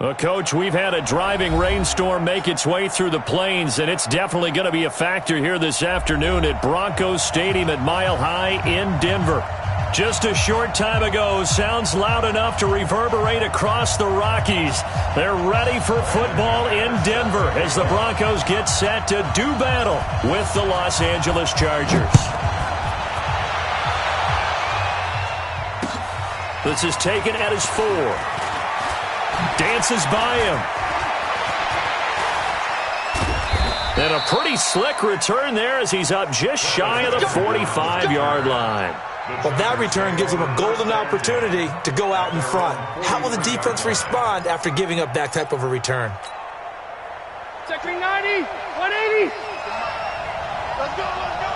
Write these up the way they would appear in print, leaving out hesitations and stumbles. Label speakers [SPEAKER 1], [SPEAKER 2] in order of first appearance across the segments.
[SPEAKER 1] Well, Coach, we've had a driving rainstorm make its way through the plains, and it's definitely going to be a factor here this afternoon at Broncos Stadium at Mile High in Denver. Just a short time ago, sounds loud enough to reverberate across the Rockies. They're ready for football in Denver as the Broncos get set to do battle with the Los Angeles Chargers. This is taken at his 4. Dances by him. And a pretty slick return there as he's up just shy of the 45-yard line.
[SPEAKER 2] Well, that return gives him a golden opportunity to go out in front. How will the defense respond after giving up that type of a return?
[SPEAKER 3] Second 90, 180. Let's go, let's go.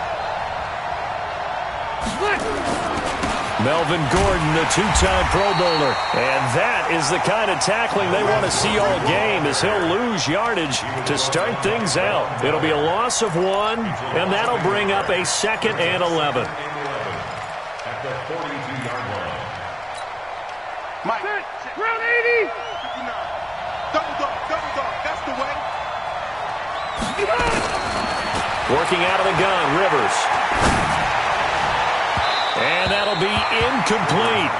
[SPEAKER 1] Melvin Gordon, the two-time Pro Bowler. And that is the kind of tackling they want to see all game as he'll lose yardage to start things out. It'll be a loss of 1, and that'll bring up a 2nd and 11.
[SPEAKER 4] At the 42-yard line.
[SPEAKER 3] Mike. Round 80.
[SPEAKER 4] 59. Double dog. That's the way.
[SPEAKER 1] Working out of the gun, Rivers. And that'll be incomplete.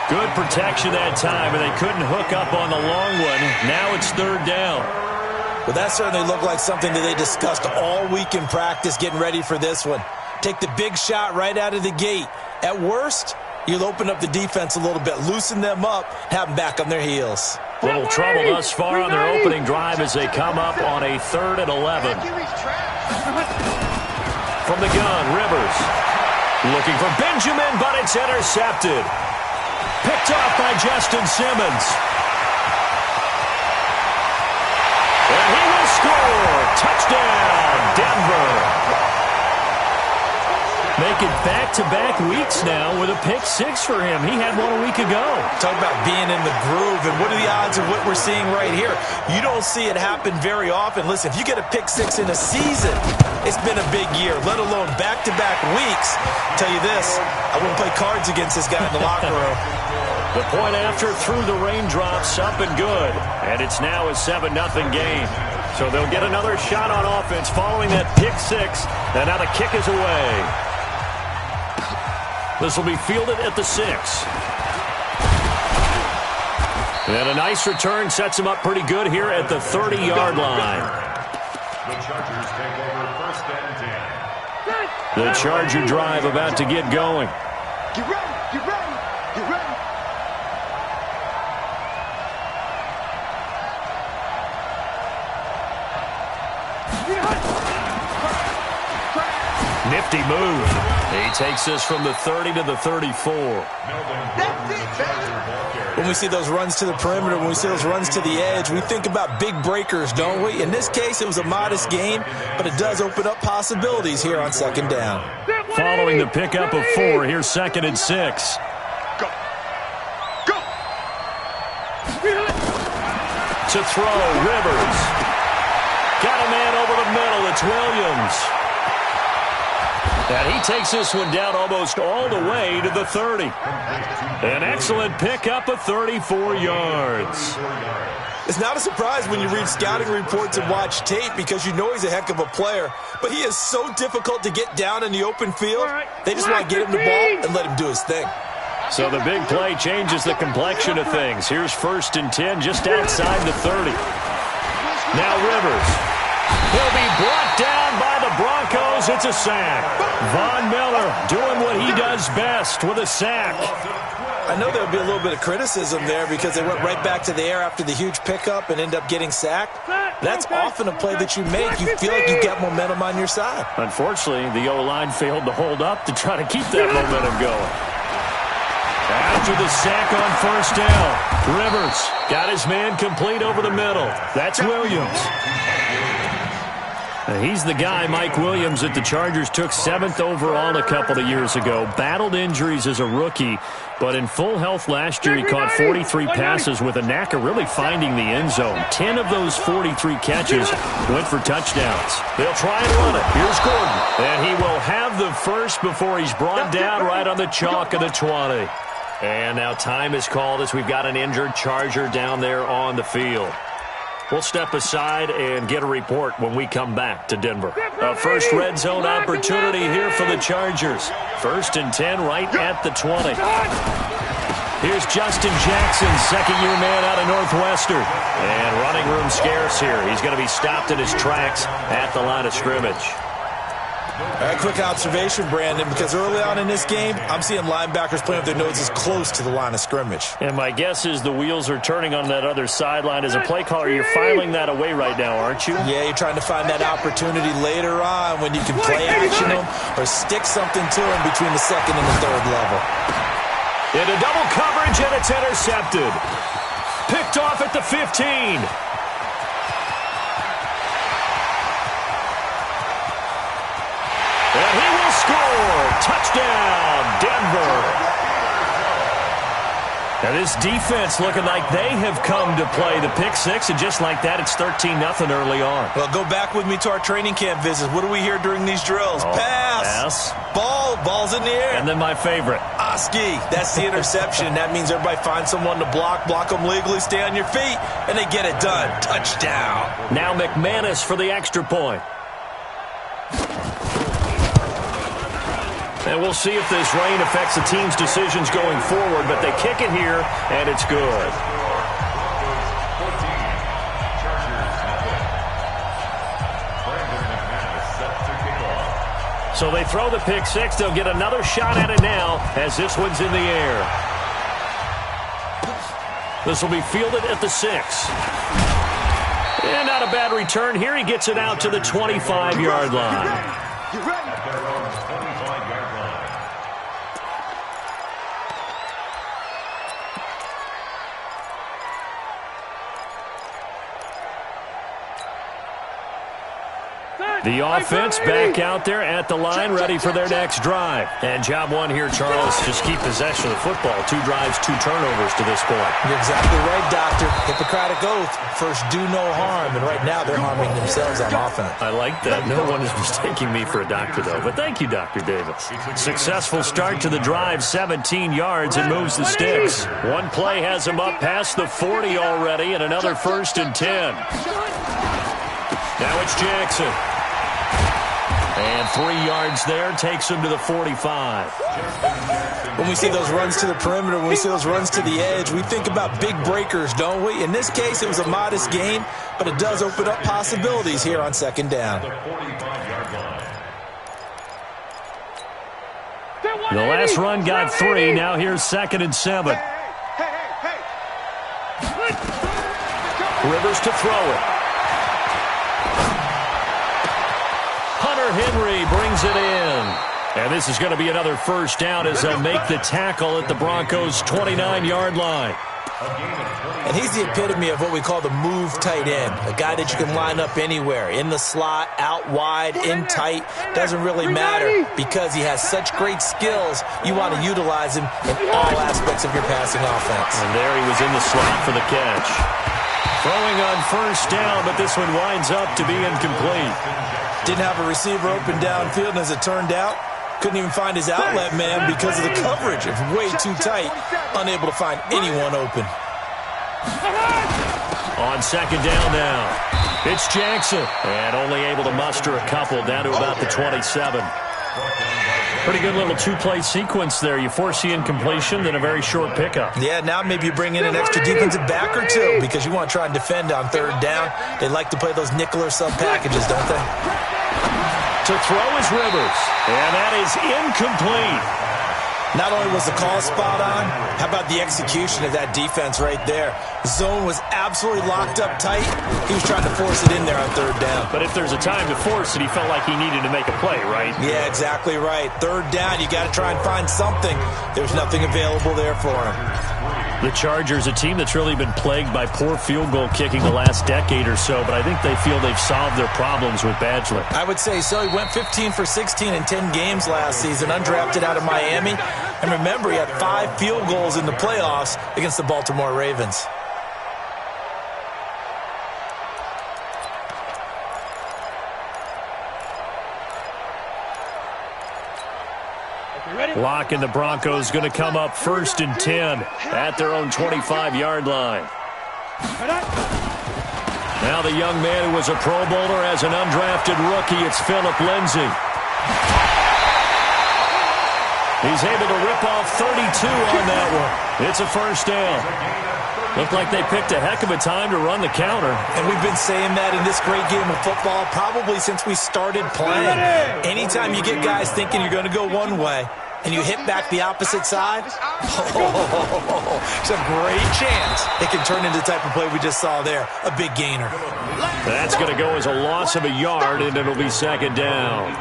[SPEAKER 1] Good protection that time, and they couldn't hook up on the long one. Now it's 3rd down.
[SPEAKER 2] Well, that certainly looked like something that they discussed all week in practice getting ready for this one. Take the big shot right out of the gate. At worst, you'll open up the defense a little bit, loosen them up, have them back on their heels.
[SPEAKER 1] Little trouble thus far on their opening drive as they come up on a 3rd and 11. From the gun, Rivers. Looking for Benjamin, but it's intercepted. Picked off by Justin Simmons. And he will score. Touchdown, Denver. Make it back-to-back weeks now with a pick-6 for him. He had one a week ago.
[SPEAKER 2] Talk about being in the groove, and what are the odds of what we're seeing right here? You don't see it happen very often. Listen, if you get a pick-6 in a season, it's been a big year, let alone back-to-back weeks. I'll tell you this, I wouldn't play cards against this guy in the locker room.
[SPEAKER 1] The point after through the raindrops, up and good. And it's now a 7-0 game. So they'll get another shot on offense following that pick-6, and now the kick is away. This will be fielded at the 6. And a nice return sets him up pretty good here at the 30-yard line.
[SPEAKER 4] The Chargers take over 1st and 10.
[SPEAKER 1] The Charger drive about to get going.
[SPEAKER 3] Get ready, get ready, get ready.
[SPEAKER 1] Nifty move. He takes this from the 30 to the 34.
[SPEAKER 2] When we see those runs to the perimeter, when we see those runs to the edge, we think about big breakers, don't we? In this case, it was a modest gain, but it does open up possibilities here on 2nd down.
[SPEAKER 1] Following the pickup of 4, here's 2nd and 6.
[SPEAKER 4] Go. Go.
[SPEAKER 1] To throw, Rivers. Got a man over the middle. It's Williams. And he takes this one down almost all the way to the 30. An excellent pickup of 34 yards.
[SPEAKER 2] It's not a surprise when you read scouting reports and watch tape because you know he's a heck of a player. But he is so difficult to get down in the open field. They just want to get him the ball and let him do his thing.
[SPEAKER 1] So the big play changes the complexion of things. Here's 1st and 10 just outside the 30. Now Rivers. He'll be brought down by the Broncos. It's a sack. Von Miller doing what he does best with a sack.
[SPEAKER 2] I know there'll be a little bit of criticism there because they went right back to the air after the huge pickup and end up getting sacked. That's often a play that you make. You feel like you've got momentum on your side.
[SPEAKER 1] Unfortunately, the O-line failed to hold up to try to keep that momentum going. After the sack on 1st down, Rivers got his man complete over the middle. That's Williams. He's the guy, Mike Williams, that the Chargers took 7th overall a couple of years ago. Battled injuries as a rookie, but in full health last year, he caught 43 passes with a knack of really finding the end zone. 10 of those 43 catches went for touchdowns. They'll try and run it. Here's Gordon. And he will have the first before he's brought down right on the chalk of the 20. And now time is called as we've got an injured Charger down there on the field. We'll step aside and get a report when we come back to Denver. A first red zone opportunity here for the Chargers. 1st and 10 right at the 20. Here's Justin Jackson, second-year man out of Northwestern. And running room scarce here. He's going to be stopped in his tracks at the line of scrimmage.
[SPEAKER 2] All right, quick observation, Brandon, because early on in this game, I'm seeing linebackers playing with their noses close to the line of scrimmage.
[SPEAKER 1] And my guess is the wheels are turning on that other sideline. As a play caller, you're filing that away right now, aren't you?
[SPEAKER 2] Yeah, you're trying to find that opportunity later on when you can play action them or stick something to them between the second and the third level.
[SPEAKER 1] Into double coverage, and it's intercepted. Picked off at the 15. And he will score. Touchdown, Denver. Now this defense looking like they have come to play the pick six, and just like that, it's 13-0 early on.
[SPEAKER 2] Well, go back with me to our training camp visits. What do we hear during these drills? Pass. Ball's in the air.
[SPEAKER 1] And then my favorite.
[SPEAKER 2] Oski. That's the interception. That means everybody finds someone to block them legally, stay on your feet, and they get it done. Touchdown.
[SPEAKER 1] Now McManus for the extra point. And we'll see if this rain affects the team's decisions going forward, but they kick it here, and it's good. So they throw the pick six. They'll get another shot at it now as this one's in the air. This will be fielded at the 6. And not a bad return here. He gets it out to the 25-yard line. The offense back out there at the line, ready for their next drive. And job one here, Charles, just keep possession of the football. 2 drives, 2 turnovers to this point.
[SPEAKER 2] You're exactly right, Doctor. Hippocratic oath. First, do no harm. And right now, they're harming themselves on offense.
[SPEAKER 1] I like that. No one is mistaking me for a doctor, though. But thank you, Dr. Davis. Successful start to the drive, 17 yards, and moves the sticks. One play has him up past the 40 already, and another 1st and 10. Now it's Jackson. And 3 yards there takes him to the 45.
[SPEAKER 2] When we see those runs to the perimeter, when we see those runs to the edge, we think about big breakers, don't we? In this case, it was a modest gain, but it does open up possibilities here on 2nd down.
[SPEAKER 1] The last run got 3. Now here's 2nd and 7. Rivers to throw it. Henry brings it in. And this is going to be another 1st down as they'll make the tackle at the Broncos' 29-yard line.
[SPEAKER 2] And he's the epitome of what we call the move tight end, a guy that you can line up anywhere, in the slot, out wide, in tight, doesn't really matter because he has such great skills. You want to utilize him in all aspects of your passing offense.
[SPEAKER 1] And there he was in the slot for the catch. Throwing on 1st down, but this one winds up to be incomplete.
[SPEAKER 2] Didn't have a receiver open downfield, and as it turned out, couldn't even find his outlet man because of the coverage. It's way too tight, unable to find anyone open.
[SPEAKER 1] On 2nd down now, it's Jackson, and only able to muster a couple down to about the 27. Pretty good little 2-play sequence there. You force the incompletion, then a very short pickup.
[SPEAKER 2] Yeah, now maybe you bring in an extra defensive back or 2 because you want to try and defend on 3rd down. They like to play those nickel or sub packages, don't they?
[SPEAKER 1] To throw is Rivers, and that is incomplete.
[SPEAKER 2] Not only was the call spot on, how about the execution of that defense right there? Zone was absolutely locked up tight. He was trying to force it in there on 3rd down.
[SPEAKER 1] But if there's a time to force it, he felt like he needed to make a play, right?
[SPEAKER 2] Yeah, exactly right. 3rd down, you got to try and find something. There's nothing available there for him.
[SPEAKER 1] The Chargers, a team that's really been plagued by poor field goal kicking the last decade or so, but I think they feel they've solved their problems with Badgley.
[SPEAKER 2] I would say so. He went 15 for 16 in 10 games last season, undrafted out of Miami. And remember, he had 5 field goals in the playoffs against the Baltimore Ravens.
[SPEAKER 1] Lock and the Broncos going to come up 1st and 10 at their own 25-yard line. Now the young man who was a Pro Bowler as an undrafted rookie, it's Phillip Lindsay. He's able to rip off 32 on that one. It's a first down. Looked like they picked a heck of a time to run the counter.
[SPEAKER 2] And we've been saying that in this great game of football probably since we started playing. Anytime you get guys thinking you're going to go one way and you hit back the opposite side, it's a great chance it can turn into the type of play we just saw there, a big gainer.
[SPEAKER 1] That's going to go as a loss of a yard, and it'll be 2nd down.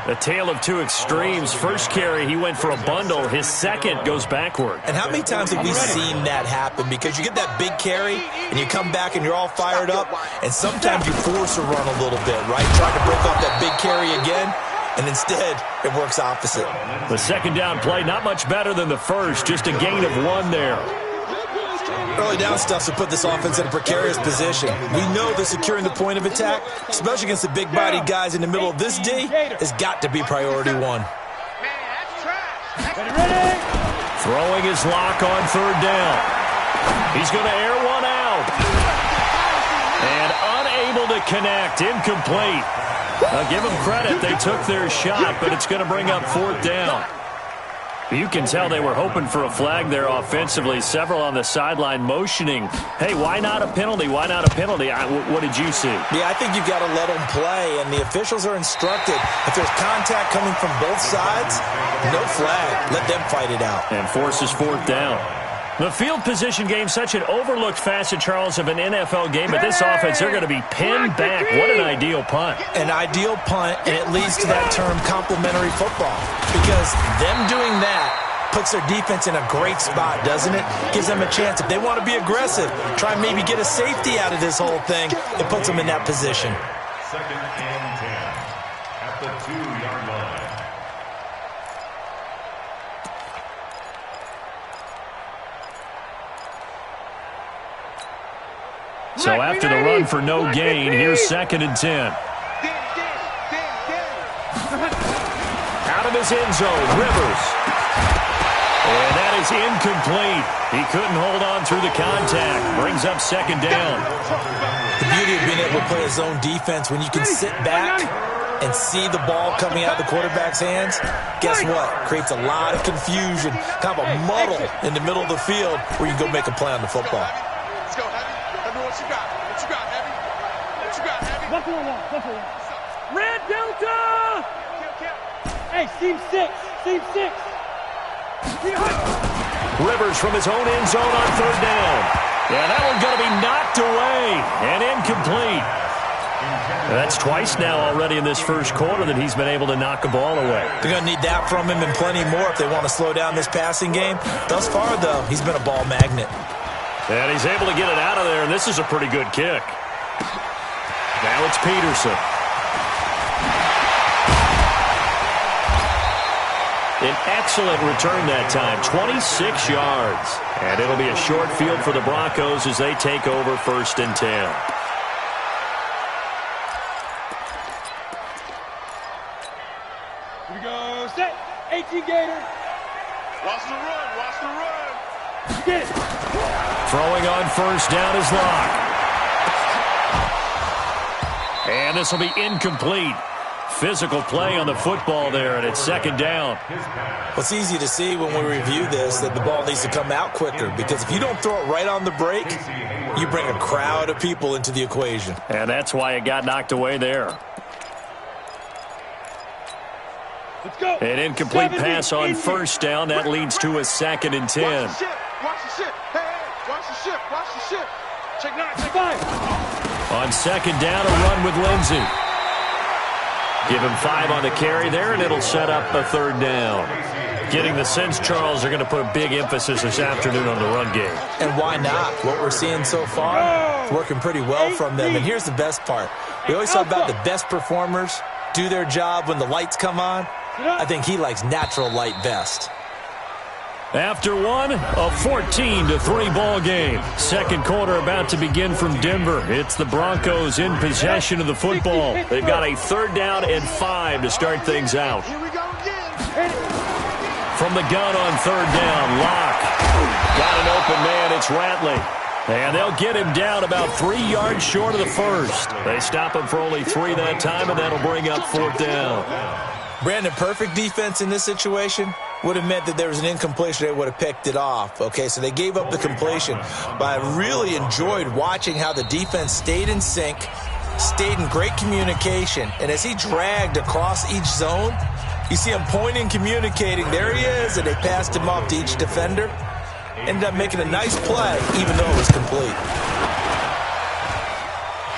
[SPEAKER 1] A tale of two extremes. First carry, he went for a bundle. His second goes backward.
[SPEAKER 2] And how many times have we seen that happen? Because you get that big carry, and you come back and you're all fired up, and sometimes you force a run a little bit, right? Trying to break off that big carry again, and instead it works opposite.
[SPEAKER 1] The 2nd down play, not much better than the first, just a gain of 1 there.
[SPEAKER 2] Early down stuff to put this offense in a precarious position. We know that securing the point of attack, especially against the big-bodied guys in the middle of this D, has got to be priority 1.
[SPEAKER 1] Throwing his lock on 3rd down. He's going to air one out. And unable to connect. Incomplete. Now give them credit. They took their shot, but it's going to bring up 4th down. You can tell they were hoping for a flag there offensively. Several on the sideline motioning, hey, why not a penalty? Why not a penalty? What did you see?
[SPEAKER 2] Yeah, I think you've got to let them play, and the officials are instructed. If there's contact coming from both sides, no flag. Let them fight it out.
[SPEAKER 1] And forces 4th down. The field position game, such an overlooked facet, Charles, of an NFL game. But this offense, they're going to be pinned back. What an ideal punt.
[SPEAKER 2] An ideal punt, and it leads to that term complementary football. Because them doing that puts their defense in a great spot, doesn't it? Gives them a chance. If they want to be aggressive, try and maybe get a safety out of this whole thing, it puts them in that position.
[SPEAKER 4] 2nd and 10 at the 2-yard line.
[SPEAKER 1] So after the run for no gain, here's 2nd and 10. Out of his end zone, Rivers. And that is incomplete. He couldn't hold on through the contact. Brings up 2nd down.
[SPEAKER 2] The beauty of being able to play a zone defense when you can sit back and see the ball coming out of the quarterback's hands, guess what? Creates a lot of confusion, kind of a muddle in the middle of the field where you can go make a play on the football.
[SPEAKER 3] Let's go, Heavy. Heavy, what you got? What you got, Heavy? What you got, Heavy?
[SPEAKER 5] 1-4-1. Red Delta! Hey, Team 6. Team 6.
[SPEAKER 1] Rivers from his own end zone on 3rd down. Yeah, that one's going to be knocked away and incomplete. That's twice now already in this first quarter that he's been able to knock a ball away.
[SPEAKER 2] They're going to need that from him and plenty more if they want to slow down this passing game. Thus far, though, he's been a ball magnet.
[SPEAKER 1] And he's able to get it out of there, and this is a pretty good kick. Now it's Peterson. An excellent return that time, 26 yards. And it'll be a short field for the Broncos as they take over 1st and 10.
[SPEAKER 5] Here we go. Set. 18 Gator.
[SPEAKER 3] Watch the run. Watch the run.
[SPEAKER 5] Get it.
[SPEAKER 1] Throwing on 1st down is Locke. And this will be incomplete. Physical play on the football there, and it's 2nd down.
[SPEAKER 2] Well, it's easy to see when we review this that the ball needs to come out quicker, because if you don't throw it right on the break, you bring a crowd of people into the equation.
[SPEAKER 1] And that's why it got knocked away there.
[SPEAKER 5] Let's go.
[SPEAKER 1] An incomplete
[SPEAKER 5] 70,
[SPEAKER 1] pass on
[SPEAKER 5] 80.
[SPEAKER 1] 1st down. That leads to a 2nd and 10.
[SPEAKER 3] Watch the ship. Watch the ship. Hey, watch the ship. Watch the ship. Check 9. Check
[SPEAKER 5] 5.
[SPEAKER 1] On 2nd down, a run with Lindsay. Give him 5 on the carry there, and it'll set up a 3rd down. Getting the sense, Charles, they're going to put a big emphasis this afternoon on the run game.
[SPEAKER 2] And why not? What we're seeing so far, it's working pretty well from them. And here's the best part. We always talk about the best performers do their job when the lights come on. I think he likes natural light best.
[SPEAKER 1] After one, a 14-3 ball game. 2nd quarter about to begin from Denver. It's the Broncos in possession of the football. They've got a 3rd down and 5 to start things out.
[SPEAKER 3] Here we go again.
[SPEAKER 1] from the gun on third down. Locke. Got an open man. It's Ratley. And they'll get him down about 3 yards short of the first. They stop him for only 3 that time, and that'll bring up fourth down.
[SPEAKER 2] Brandon, perfect defense in this situation would have meant that there was an incompletion. They would have picked it off. Okay, so they gave up the completion. But I really enjoyed watching how the defense stayed in sync, stayed in great communication. And as he dragged across each zone, you see him pointing, communicating. There he is, and they passed him off to each defender. Ended up making a nice play, even though it was complete.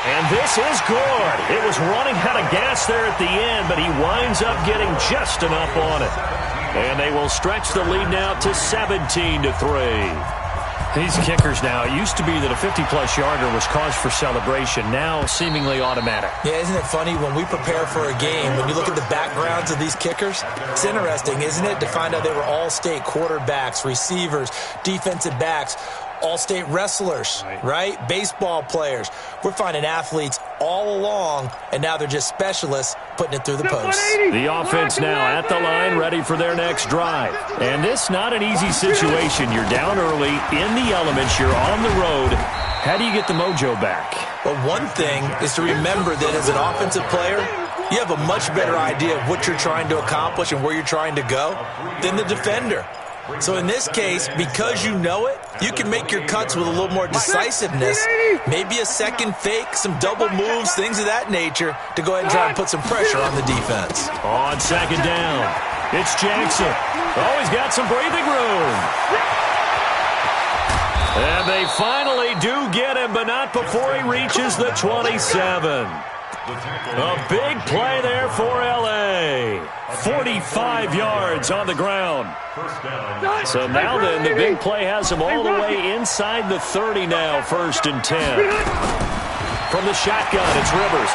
[SPEAKER 1] And this is good. It was running out of gas there at the end, but he winds up getting just enough on it. And they will stretch the lead now to 17-3. These kickers now, it used to be that a 50-plus yarder was cause for celebration. Now seemingly automatic.
[SPEAKER 2] Yeah, isn't it funny when we prepare for a game, when you look at the backgrounds of these kickers, it's interesting, isn't it, to find out they were all-state quarterbacks, receivers, defensive backs, all-state wrestlers, right? Baseball players. We're finding athletes all along, and now they're just specialists putting it through the post.
[SPEAKER 1] The offense now at the line, ready for their next drive. And this not an easy situation. You're down early, in the elements, you're on the road. How do you get the mojo back?
[SPEAKER 2] Well, one thing is to remember that as an offensive player, you have a much better idea of what you're trying to accomplish and where you're trying to go than the defender. So in this case, because you know it, you can make your cuts with a little more decisiveness, maybe a second fake, some double moves, things of that nature, to go ahead and try and put some pressure on the defense.
[SPEAKER 1] On second down, it's Jackson. Oh, he's got some breathing room. And they finally do get him, but not before he reaches the 27. A big play there for L.A. 45 yards on the ground. So now then, the big play has him all the way inside the 30 now, 1st and 10. From the shotgun, it's Rivers.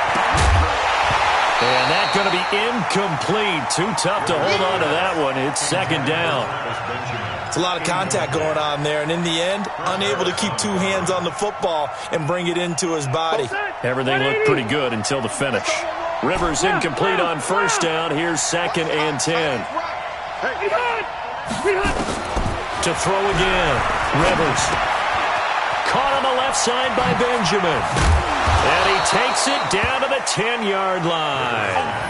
[SPEAKER 1] And that's going to be incomplete. Too tough to hold on to that one. It's second down.
[SPEAKER 2] It's a lot of contact going on there, and in the end, unable to keep 2 hands on the football and bring it into his body.
[SPEAKER 1] Everything looked pretty good until the finish. Rivers incomplete on 1st down. Here's 2nd and 10. To throw again. Rivers. Caught on the left side by Benjamin. And he takes it down to the 10-yard line.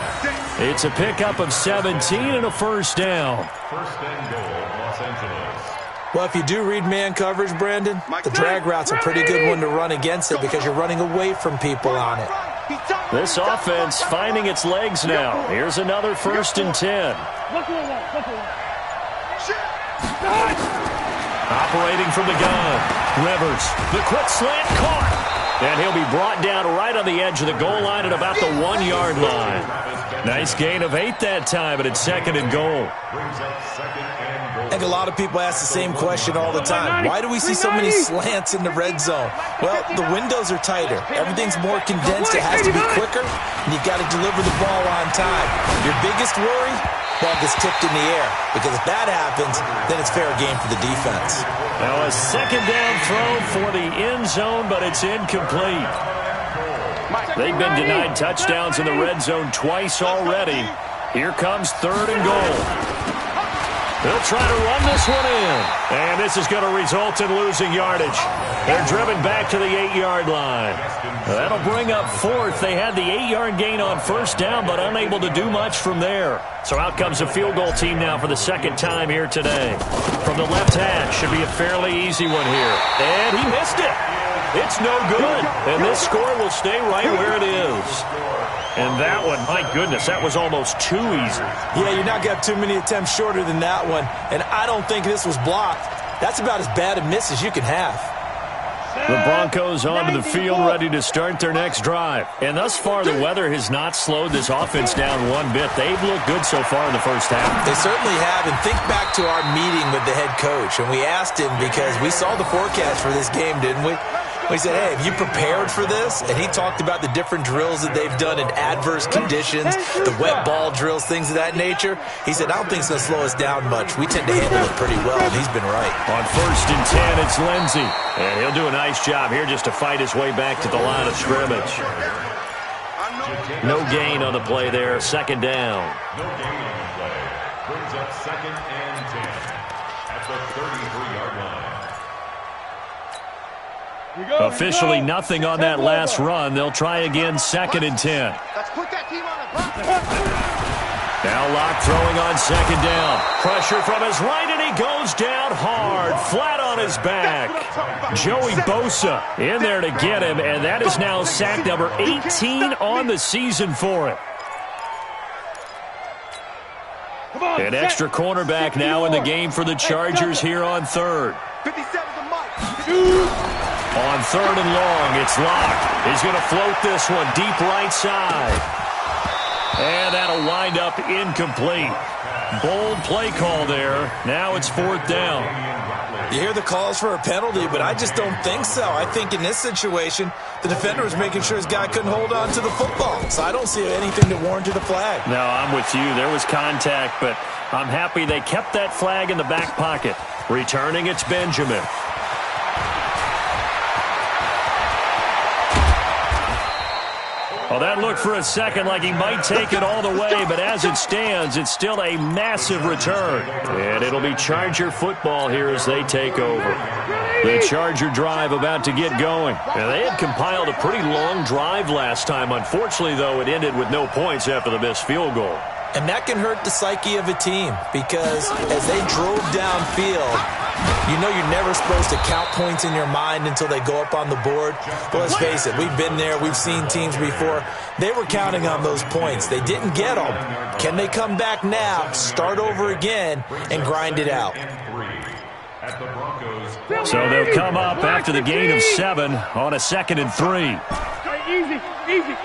[SPEAKER 1] It's a pickup of 17 and a 1st down.
[SPEAKER 4] 1st and goal, Los Angeles.
[SPEAKER 2] Well, if you do read man coverage, Brandon, the drag route's a pretty good one to run against it because you're running away from people on it.
[SPEAKER 1] This offense finding its legs now. Here's another 1st and 10. Operating from the gun. Rivers, the quick slant caught. And he'll be brought down right on the edge of the goal line at about the 1-yard line. Nice gain of 8 that time, but it's 2nd and goal.
[SPEAKER 2] I think a lot of people ask the same question all the time. Why do we see so many slants in the red zone? Well, the windows are tighter. Everything's more condensed. It has to be quicker, and you've got to deliver the ball on time. Your biggest worry? Ball gets tipped in the air, because if that happens, then it's fair game for the defense.
[SPEAKER 1] Now a second down throw for the end zone, but it's incomplete. They've been denied touchdowns in the red zone twice already. Here comes 3rd and goal. They'll try to run this one in. And this is going to result in losing yardage. They're driven back to the 8-yard line. That'll bring up 4th. They had the 8-yard gain on 1st down, but unable to do much from there. So out comes a field goal team now for the 2nd time here today. From the left hash, should be a fairly easy one here. And he missed it. It's no good. And this score will stay right where it is. And that one, my goodness, that was almost too easy.
[SPEAKER 2] Yeah, you're not going to have too many attempts shorter than that one. And I don't think this was blocked. That's about as bad a miss as you can have.
[SPEAKER 1] The Broncos onto the field, ready to start their next drive. And thus far, the weather has not slowed this offense down one bit. They've looked good so far in the first half.
[SPEAKER 2] They certainly have. And think back to our meeting with the head coach. And we asked him, because we saw the forecast for this game, didn't we? We said, hey, have you prepared for this? And he talked about the different drills that they've done in adverse conditions, the wet ball drills, things of that nature. He said, I don't think it's going to slow us down much. We tend to handle it pretty well, and he's been right.
[SPEAKER 1] On 1st and 10, it's Lindsey. And he'll do a nice job here just to fight his way back to the line of scrimmage. No gain on the play there, 2nd down.
[SPEAKER 4] No gain on the play. brings up 2nd and 10 at the 33-yard line.
[SPEAKER 1] Officially nothing on that last run. They'll try again 2nd and 10.
[SPEAKER 3] Let's put that team on the
[SPEAKER 1] Now Locke throwing on 2nd down. Pressure from his right, and he goes down hard, flat on his back. Joey Bosa in there to get him, and that is now sack number 18 on the season for him. An extra cornerback now in the game for the Chargers here on 3rd.
[SPEAKER 3] 57's a Mike.
[SPEAKER 1] On 3rd and long, it's Locke. He's going to float this one deep right side. And that'll wind up incomplete. Bold play call there. Now it's 4th down.
[SPEAKER 2] You hear the calls for a penalty, but I just don't think so. I think in this situation, the defender was making sure his guy couldn't hold on to the football. So I don't see anything that warranted a flag.
[SPEAKER 1] No, I'm with you. There was contact, but I'm happy they kept that flag in the back pocket. Returning, it's Benjamin. Well, that looked for a second like he might take it all the way, but as it stands, it's still a massive return. And it'll be Charger football here as they take over. The Charger drive about to get going. Now, they had compiled a pretty long drive last time. Unfortunately, though, it ended with no points after the missed field goal.
[SPEAKER 2] And that can hurt the psyche of a team because as they drove downfield, you know you're never supposed to count points in your mind until they go up on the board. But let's face it, we've been there. We've seen teams before. They were counting on those points. They didn't get them. Can they come back now, start over again, and grind it out?
[SPEAKER 1] So they'll come up after the gain of 7 on a 2nd and 3.
[SPEAKER 5] Easy, easy.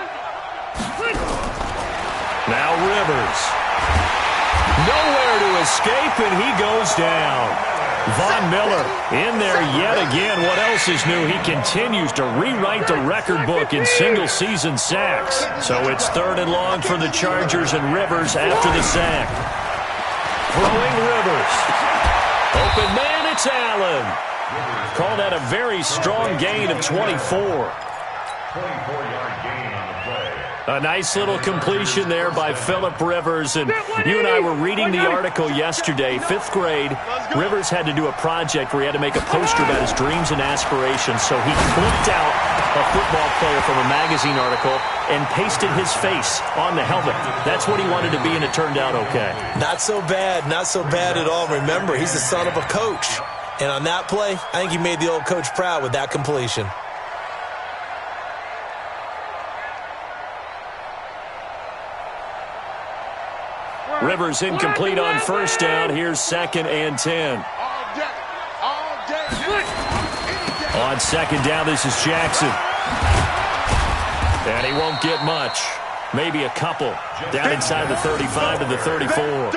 [SPEAKER 1] Now Rivers. Nowhere to escape, and he goes down. Von Miller in there yet again. What else is new? He continues to rewrite the record book in single-season sacks. So it's 3rd and long for the Chargers, and Rivers after the sack. Throwing Rivers. Open man, it's Allen. Call that a very strong gain of 24.
[SPEAKER 4] 24-yard gain on the play.
[SPEAKER 1] A nice little completion there by Phillip Rivers. And you and I were reading the article yesterday, 5th grade. Rivers had to do a project where he had to make a poster about his dreams and aspirations. So he clipped out a football player from a magazine article and pasted his face on the helmet. That's what he wanted to be, and it turned out okay.
[SPEAKER 2] Not so bad at all. Remember, he's the son of a coach. And on that play, I think he made the old coach proud with that completion.
[SPEAKER 1] Rivers incomplete on 1st down. Here's 2nd and 10. On 2nd down, this is Jackson. And he won't get much. Maybe a couple. Down inside the 35 to the 34.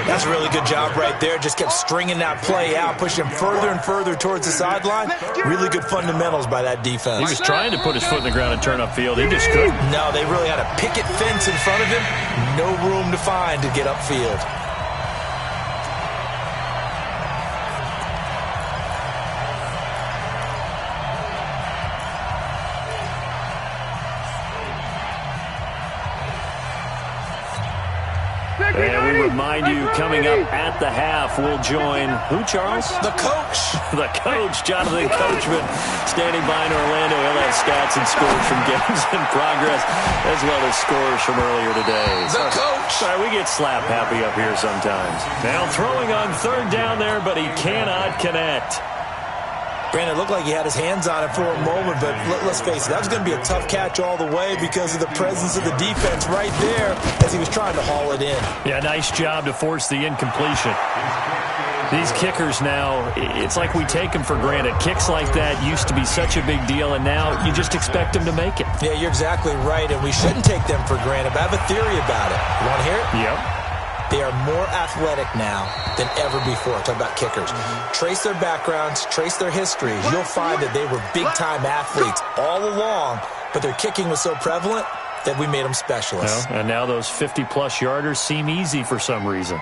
[SPEAKER 2] That's a really good job right there. Just kept stringing that play out, pushing him further and further towards the sideline. Really good fundamentals by that defense.
[SPEAKER 1] He was trying to put his foot in the ground and turn upfield. He just couldn't.
[SPEAKER 2] No, they really had a picket fence in front of him. No room to find to get upfield.
[SPEAKER 1] And we remind you, coming up at the half, we'll join who, Charles?
[SPEAKER 2] The coach.
[SPEAKER 1] The coach, Jonathan Coachman, standing by in Orlando. He'll have stats and scores from games in progress, as well as scores from earlier today.
[SPEAKER 2] The coach.
[SPEAKER 1] Sorry, we get slap happy up here sometimes. Now throwing on 3rd down there, but he cannot connect.
[SPEAKER 2] Brandon, it looked like he had his hands on it for a moment, but let's face it, that was going to be a tough catch all the way because of the presence of the defense right there as he was trying to haul it in.
[SPEAKER 1] Yeah, nice job to force the incompletion. These kickers now, it's like we take them for granted. Kicks like that used to be such a big deal, and now you just expect them to make it.
[SPEAKER 2] Yeah, you're exactly right, and we shouldn't take them for granted, but I have a theory about it. You want to hear it?
[SPEAKER 1] Yep.
[SPEAKER 2] They are more athletic now than ever before. Talk about kickers. Trace their backgrounds, trace their histories. You'll find that they were big-time athletes all along, but their kicking was so prevalent that we made them specialists.
[SPEAKER 1] Well, and now those 50-plus yarders seem easy for some reason.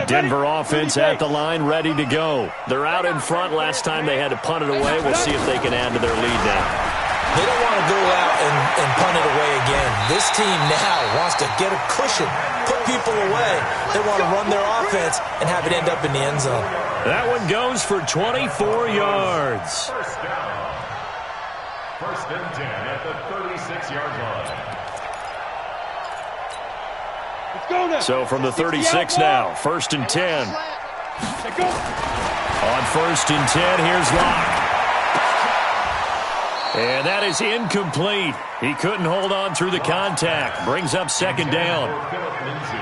[SPEAKER 1] Denver offense at the line, ready to go. They're out in front. Last time they had to punt it away. We'll see if they can add to their lead now.
[SPEAKER 2] They don't want to go out and punt it away again. This team now wants to get a cushion, put people away. They want to run their offense and have it end up in the end zone.
[SPEAKER 1] That one goes for 24 yards.
[SPEAKER 4] First down. First and 10 at the 36-yard line.
[SPEAKER 3] Let's go now.
[SPEAKER 1] So from the 36 now, first and 10.
[SPEAKER 3] Let's go.
[SPEAKER 1] On first and 10, here's Locke. And that is incomplete. He couldn't hold on through the contact. Brings up second down.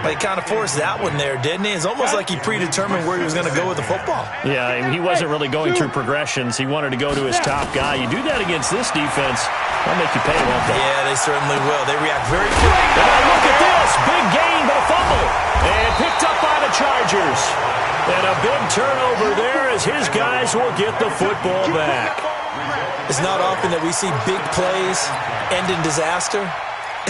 [SPEAKER 2] He kind of forced that one there, didn't he? It's almost like he predetermined where he was going to go with the football.
[SPEAKER 1] Yeah, he wasn't really going through progressions. He wanted to go to his top guy. You do that against this defense, they'll make you pay, won't they?
[SPEAKER 2] Yeah, they certainly will. They react very quickly.
[SPEAKER 1] And look at this. Big gain, but a fumble. And picked up by the Chargers. And a big turnover there as his guys will get the football back.
[SPEAKER 2] It's not often that we see big plays end in disaster,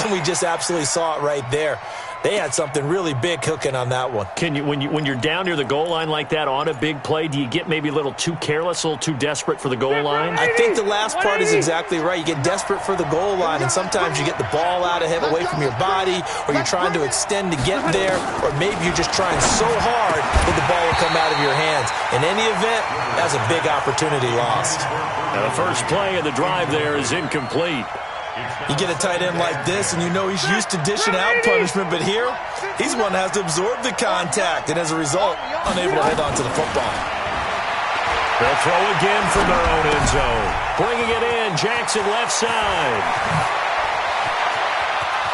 [SPEAKER 2] and we just absolutely saw it right there. They had something really big cooking on that one.
[SPEAKER 1] Can you, when you're down near the goal line like that on a big play, do you get maybe a little too careless, a little too desperate for the goal line?
[SPEAKER 2] I think the last part is exactly right. You get desperate for the goal line, and sometimes you get the ball out of him, away from your body, or you're trying to extend to get there, or maybe you're just trying so hard that the ball will come out of your hands. In any event, that's a big opportunity lost.
[SPEAKER 1] Now the first play of the drive there is incomplete.
[SPEAKER 2] You get a tight end like this, and you know he's used to dishing out punishment, but here, he's one that has to absorb the contact, and as a result, unable to hold on to the football.
[SPEAKER 1] They'll throw again from their own end zone. Bringing it in, Jackson left side.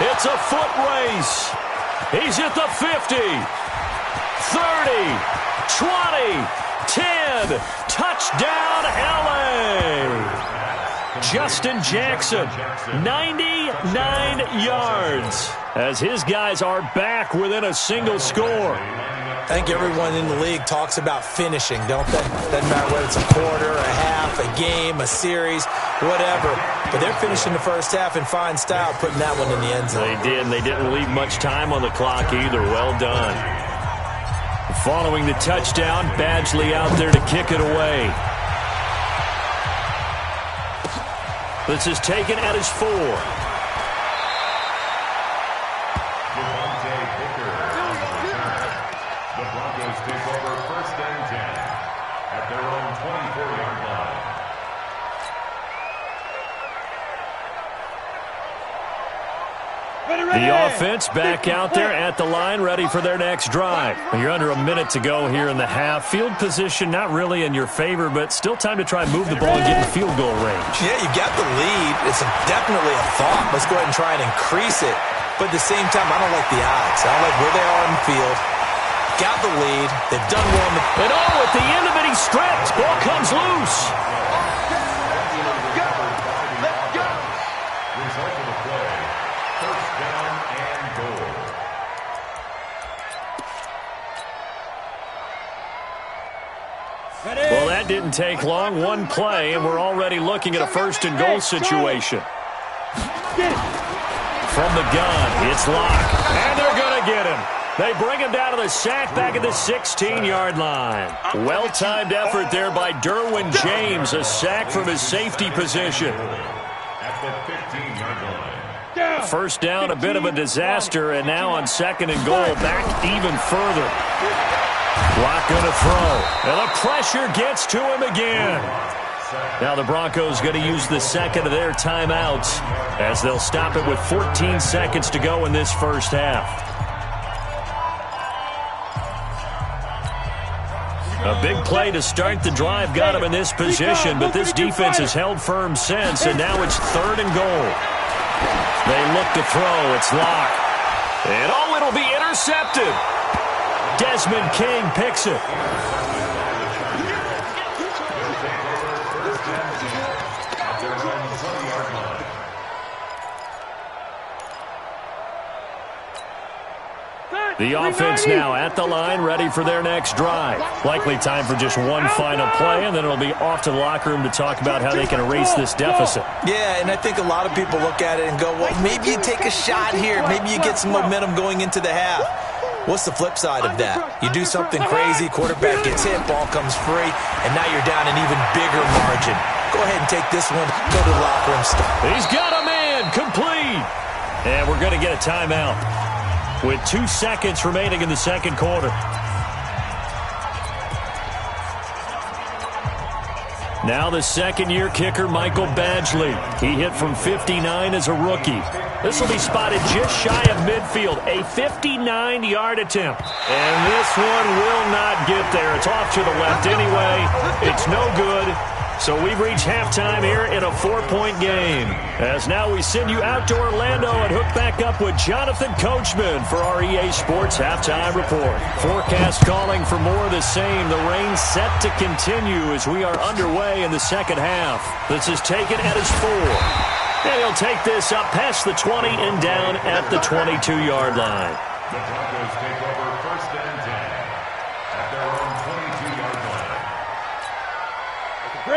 [SPEAKER 1] It's a foot race. He's at the 50, 30, 20, 10. Touchdown, L.A. Justin Jackson, 99 yards, as his guys are back within a single score.
[SPEAKER 2] I think everyone in the league talks about finishing, don't they? Doesn't matter whether it's a quarter, a half, a game, a series, whatever. But they're finishing the first half in fine style, putting that one in the end zone.
[SPEAKER 1] They did, and they didn't leave much time on the clock either. Well done. Following the touchdown, Badgley out there to kick it away. This is taken at his 4.
[SPEAKER 4] The Broncos take over first and 10 at their own 24-yard line.
[SPEAKER 1] The offense back out there at the line, ready for their next drive. You're under a minute to go here in the half. Field position not really in your favor, but still time to try and move the ball and get in field goal range.
[SPEAKER 2] Yeah, you got the lead. It's definitely a thought. Let's go ahead and try and increase it. But at the same time, I don't like the odds. I don't like where they are on the field. Got the lead. They've done well.
[SPEAKER 1] And at the end of it, he's stripped. Ball comes loose.
[SPEAKER 4] Result of the play, first down and goal.
[SPEAKER 1] Well, that didn't take long. One play, and we're already looking at a first and goal situation. From the gun, it's Locke. And they're going to get him. They bring him down to the sack back at the 16-yard line. Well-timed effort there by Derwin James. A sack from his safety position.
[SPEAKER 4] At the 15-yard line.
[SPEAKER 1] First down, a bit of a disaster, and now on second and goal, back even further. Locke going to throw, and the pressure gets to him again. Now the Broncos going to use the second of their timeouts as they'll stop it with 14 seconds to go in this first half. A big play to start the drive got him in this position, but this defense has held firm since, and now it's third and goal. They look to throw. It's Locke. And it'll be intercepted. Desmond King picks it. The offense now at the line, ready for their next drive. Likely time for just one final play, and then it'll be off to the locker room to talk about how they can erase this deficit.
[SPEAKER 2] Yeah, and I think a lot of people look at it and go, well, maybe you take a shot here. Maybe you get some momentum going into the half. What's the flip side of that? You do something crazy, quarterback gets hit, ball comes free, and now you're down an even bigger margin. Go ahead and take this one. Go to the locker room.
[SPEAKER 1] He's got a man. Complete. And we're going to get a timeout with 2 seconds remaining in the second quarter. Now the second-year kicker, Michael Badgley. He hit from 59 as a rookie. This will be spotted just shy of midfield. A 59-yard attempt. And this one will not get there. It's off to the left anyway. It's no good. So we've reached halftime here in a 4-point game. As now we send you out to Orlando and hook back up with Jonathan Coachman for our EA Sports Halftime Report. Forecast calling for more of the same. The rain set to continue as we are underway in the second half. This is taken at his 4. And he'll take this up past the 20 and down at the 22-yard line.
[SPEAKER 4] The Broncos take over first and 10 at their own 22-yard line.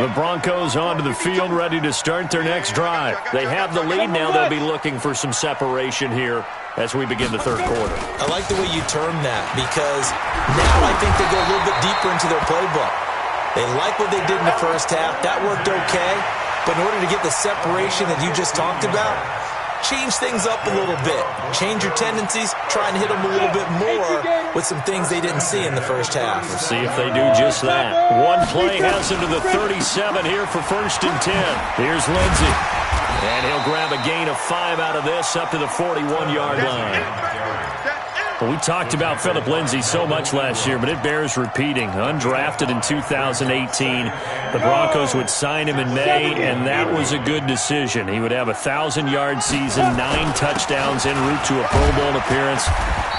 [SPEAKER 1] The Broncos onto the field, ready to start their next drive. They have the lead now. They'll be looking for some separation here as we begin the third quarter.
[SPEAKER 2] I like the way you term that because now I think they go a little bit deeper into their playbook. They like what they did in the first half. That worked okay. But in order to get the separation that you just talked about, change things up a little bit. Change your tendencies. Try and hit them a little bit more with some things they didn't see in the first half.
[SPEAKER 1] We'll see if they do just that. One play has him to the 37 here for first and 10. Here's Lindsey. And he'll grab a gain of 5 out of this up to the 41-yard line. Well, we talked about Phillip Lindsay so much last year, but it bears repeating. Undrafted in 2018. The Broncos would sign him in May, and that was a good decision. He would have a 1,000-yard season, 9 touchdowns en route to a Pro Bowl appearance.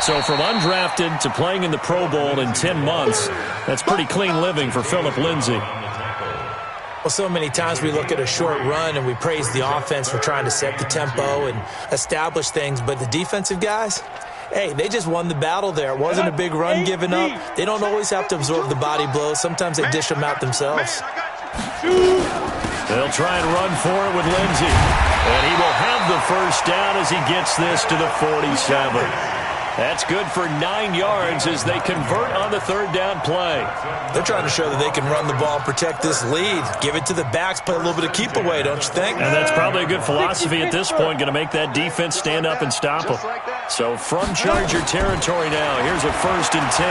[SPEAKER 1] So from undrafted to playing in the Pro Bowl in 10 months, that's pretty clean living for Phillip Lindsay.
[SPEAKER 2] Well, so many times we look at a short run and we praise the offense for trying to set the tempo and establish things, but the defensive guys, hey, they just won the battle there. It wasn't a big run given up. They don't always have to absorb the body blows. Sometimes they dish them out themselves.
[SPEAKER 1] They'll try and run for it with Lindsey. And he will have the first down as he gets this to the 47. That's good for 9 yards as they convert on the third down play.
[SPEAKER 2] They're trying to show that they can run the ball and protect this lead. Give it to the backs, play a little bit of keep away, don't you think?
[SPEAKER 1] And that's probably a good philosophy at this point, going to make that defense stand up and stop them. So from Charger territory now, here's a first and 10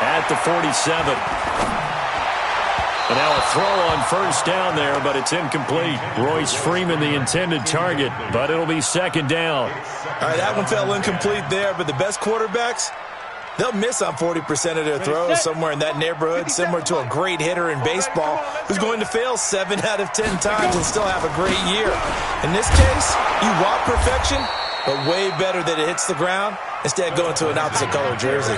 [SPEAKER 1] at the 47. And now a throw on first down there, but it's incomplete. Royce Freeman, the intended target, but it'll be second down.
[SPEAKER 2] All right, that one fell incomplete there, but the best quarterbacks, they'll miss on 40% of their throws somewhere in that neighborhood, similar to a great hitter in baseball who's going to fail 7 out of 10 times and still have a great year. In this case, you want perfection, but way better that it hits the ground instead of going to an opposite color jersey.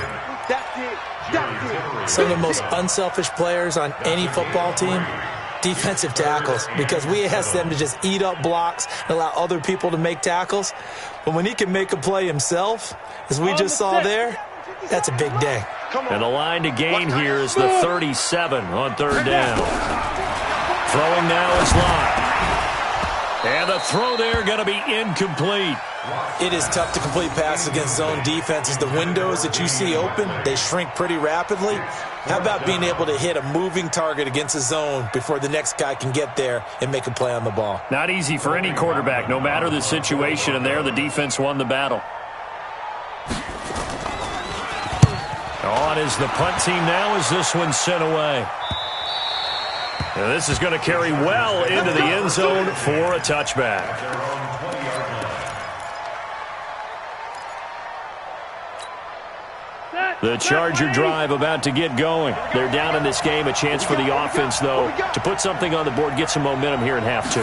[SPEAKER 2] Some of the most unselfish players on any football team, defensive tackles, because we ask them to just eat up blocks and allow other people to make tackles. But when he can make a play himself, as we just saw there, that's a big day.
[SPEAKER 1] And the line to gain here is the 37 on third down. Throwing now is Lott. And the throw there going to be incomplete.
[SPEAKER 2] It is tough to complete passes against zone defenses. The windows that you see open, they shrink pretty rapidly. How about being able to hit a moving target against a zone before the next guy can get there and make a play on the ball?
[SPEAKER 1] Not easy for any quarterback, no matter the situation, and there the defense won the battle. On is the punt team now as this one's sent away. And this is going to carry well into the end zone for a touchback. The Charger drive about to get going. They're down in this game. A chance for the offense, though, to put something on the board, get some momentum here in half 2.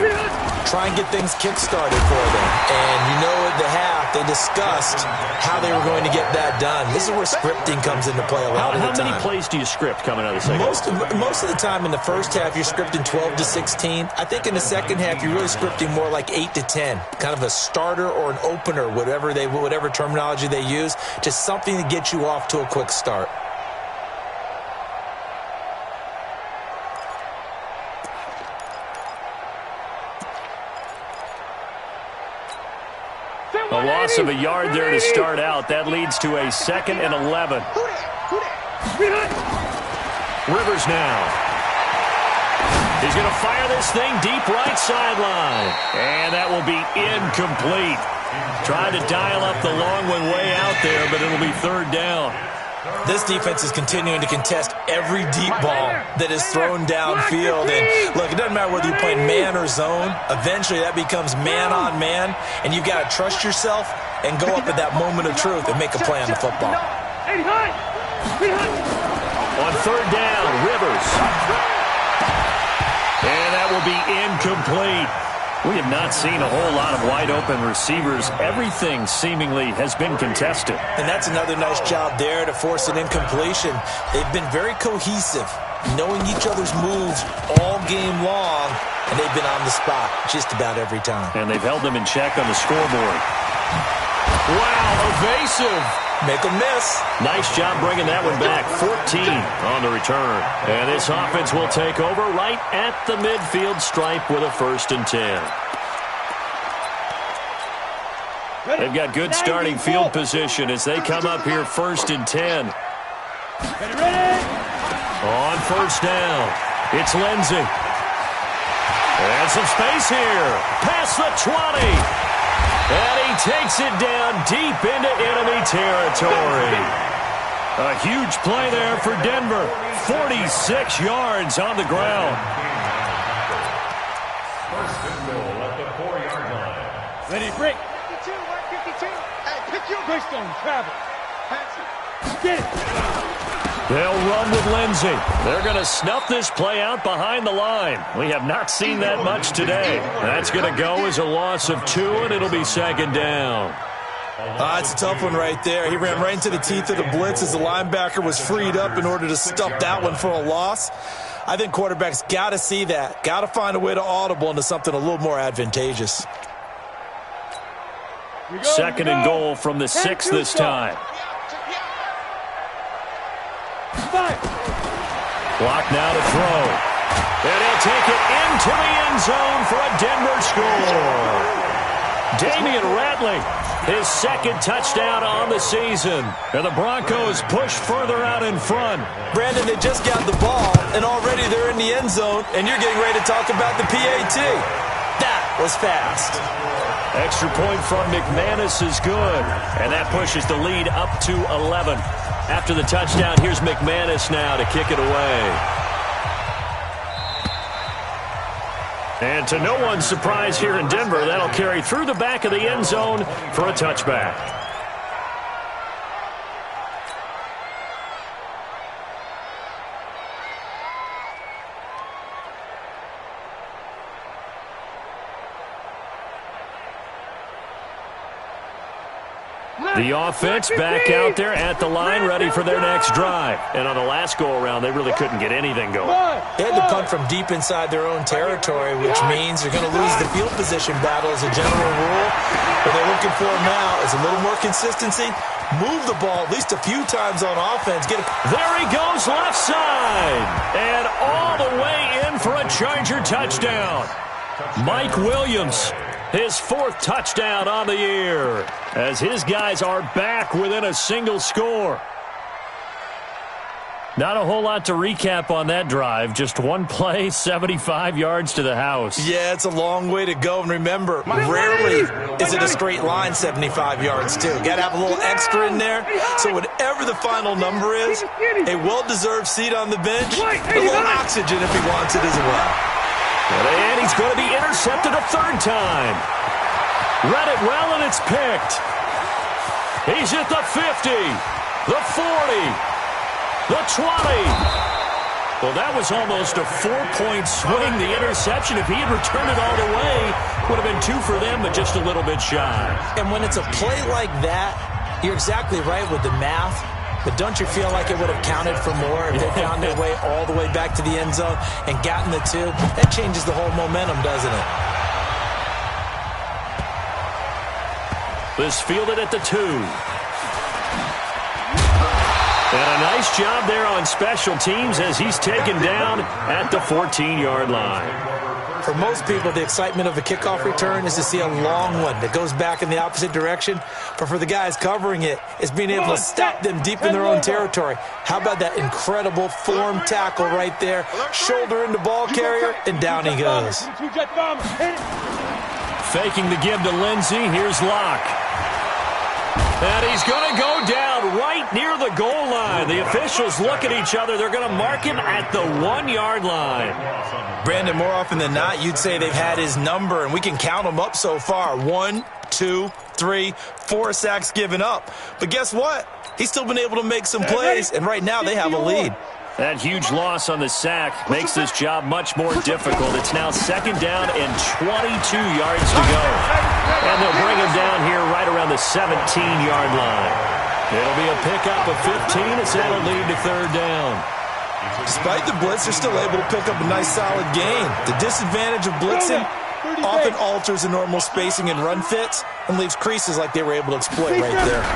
[SPEAKER 2] Try and get things kick-started for them. And you know at the half, they discussed how they were going to get that done. This is where scripting comes into play a lot of the time.
[SPEAKER 1] How many plays do you script coming out of the second half?
[SPEAKER 2] Most of the time in the first half, you're scripting 12 to 16. I think in the second half, you're really scripting more like 8 to 10. Kind of a starter or an opener, whatever terminology they use. Just something to get you off to a quick start.
[SPEAKER 1] A loss of a yard there to start out. That leads to a 2nd and 11. Rivers now. He's going to fire this thing deep right sideline. And that will be incomplete. Trying to dial up the long one way out there, but it'll be third down.
[SPEAKER 2] This defense is continuing to contest every deep ball that is thrown downfield. And, look, it doesn't matter whether you're playing man or zone. Eventually, that becomes man on man, and you've got to trust yourself and go up at that moment of truth and make a play on the football.
[SPEAKER 1] On third down, Rivers. And that will be incomplete. We have not seen a whole lot of wide-open receivers. Everything seemingly has been contested.
[SPEAKER 2] And that's another nice job there to force an incompletion. They've been very cohesive, knowing each other's moves all game long, and they've been on the spot just about every time.
[SPEAKER 1] And they've held them in check on the scoreboard. Wow, evasive.
[SPEAKER 2] Make them miss.
[SPEAKER 1] Nice job bringing that one back. 14 on the return. And this offense will take over right at the midfield stripe with a 1st and 10. They've got good starting field position as they come up here 1st and 10. On first down, it's Lindsey. And some space here. Past the 20. And he takes it down deep into enemy territory. A huge play there for Denver. 46 yards on the ground.
[SPEAKER 4] First and goal at the 4-yard line.
[SPEAKER 5] Ready, break. 52, 152. Hey, pick your Greystone, travel. Pass it. Get it.
[SPEAKER 1] They'll run with Lindsey. They're going to snuff this play out behind the line. We have not seen that much today. That's going to go as a loss of 2, and it'll be 2nd down.
[SPEAKER 2] It's a tough one right there. He ran right into the teeth of the blitz as the linebacker was freed up in order to stuff that one for a loss. I think quarterbacks got to see that. Got to find a way to audible into something a little more advantageous.
[SPEAKER 1] 2nd and goal from the 6 this time. Clock now to throw. And he'll take it into the end zone for a Denver score. Damian Ratley, his 2nd touchdown on the season. And the Broncos push further out in front.
[SPEAKER 2] Brandon, they just got the ball, and already they're in the end zone, and you're getting ready to talk about the PAT. That was fast.
[SPEAKER 1] Extra point from McManus is good. And that pushes the lead up to 11. After the touchdown, here's McManus now to kick it away. And to no one's surprise here in Denver, that'll carry through the back of the end zone for a touchback. The offense back out there at the line, ready for their next drive. And on the last go-around, they really couldn't get anything going.
[SPEAKER 2] They had to punt from deep inside their own territory, which means they're going to lose the field position battle as a general rule. What they're looking for now is a little more consistency. Move the ball at least a few times on offense.
[SPEAKER 1] There he goes left side. And all the way in for a Charger touchdown. Mike Williams, his 4th touchdown on the year, as his guys are back within a single score. Not a whole lot to recap on that drive. Just one play, 75 yards to the house.
[SPEAKER 2] Yeah, it's a long way to go. And remember, rarely is it a straight line 75 yards, too. Got to have a little extra in there. So whatever the final number is, a well-deserved seat on the bench, a little oxygen if he wants it as well.
[SPEAKER 1] And he's going to be intercepted a 3rd time. Read it well, and it's picked. He's at the 50, the 40. The 20. Well, that was almost a 4-point swing, the interception. If he had returned it all the way, would have been 2 for them, but just a little bit shy.
[SPEAKER 2] And when it's a play like that, you're exactly right with the math. But don't you feel like it would have counted for more if they found their way all the way back to the end zone and gotten the 2? That changes the whole momentum, doesn't it?
[SPEAKER 1] This fielded at the 2. And a nice job there on special teams as he's taken down at the 14-yard line.
[SPEAKER 2] For most people, the excitement of a kickoff return is to see a long one that goes back in the opposite direction. But for the guys covering it, it's being able to stop them deep in their own territory. How about that incredible form tackle right there? Shoulder into ball carrier, and down he goes.
[SPEAKER 1] Faking the give to Lindsey. Here's Locke. And he's going to go down right near the goal line. The officials look at each other. They're going to mark him at the 1-yard line.
[SPEAKER 2] Brandon, more often than not, you'd say they've had his number, and we can count them up so far. 1, 2, 3, 4 sacks given up. But guess what? He's still been able to make some plays, and right now they have a lead.
[SPEAKER 1] That huge loss on the sack makes this job much more difficult. It's now 2nd down and 22 yards to go. And they'll bring him down here right around the 17-yard line. It'll be a pickup of 15 as that'll lead to 3rd down.
[SPEAKER 2] Despite the blitz, they're still able to pick up a nice solid gain. The disadvantage of blitzing often alters the normal spacing and run fits and leaves creases like they were able to exploit right there.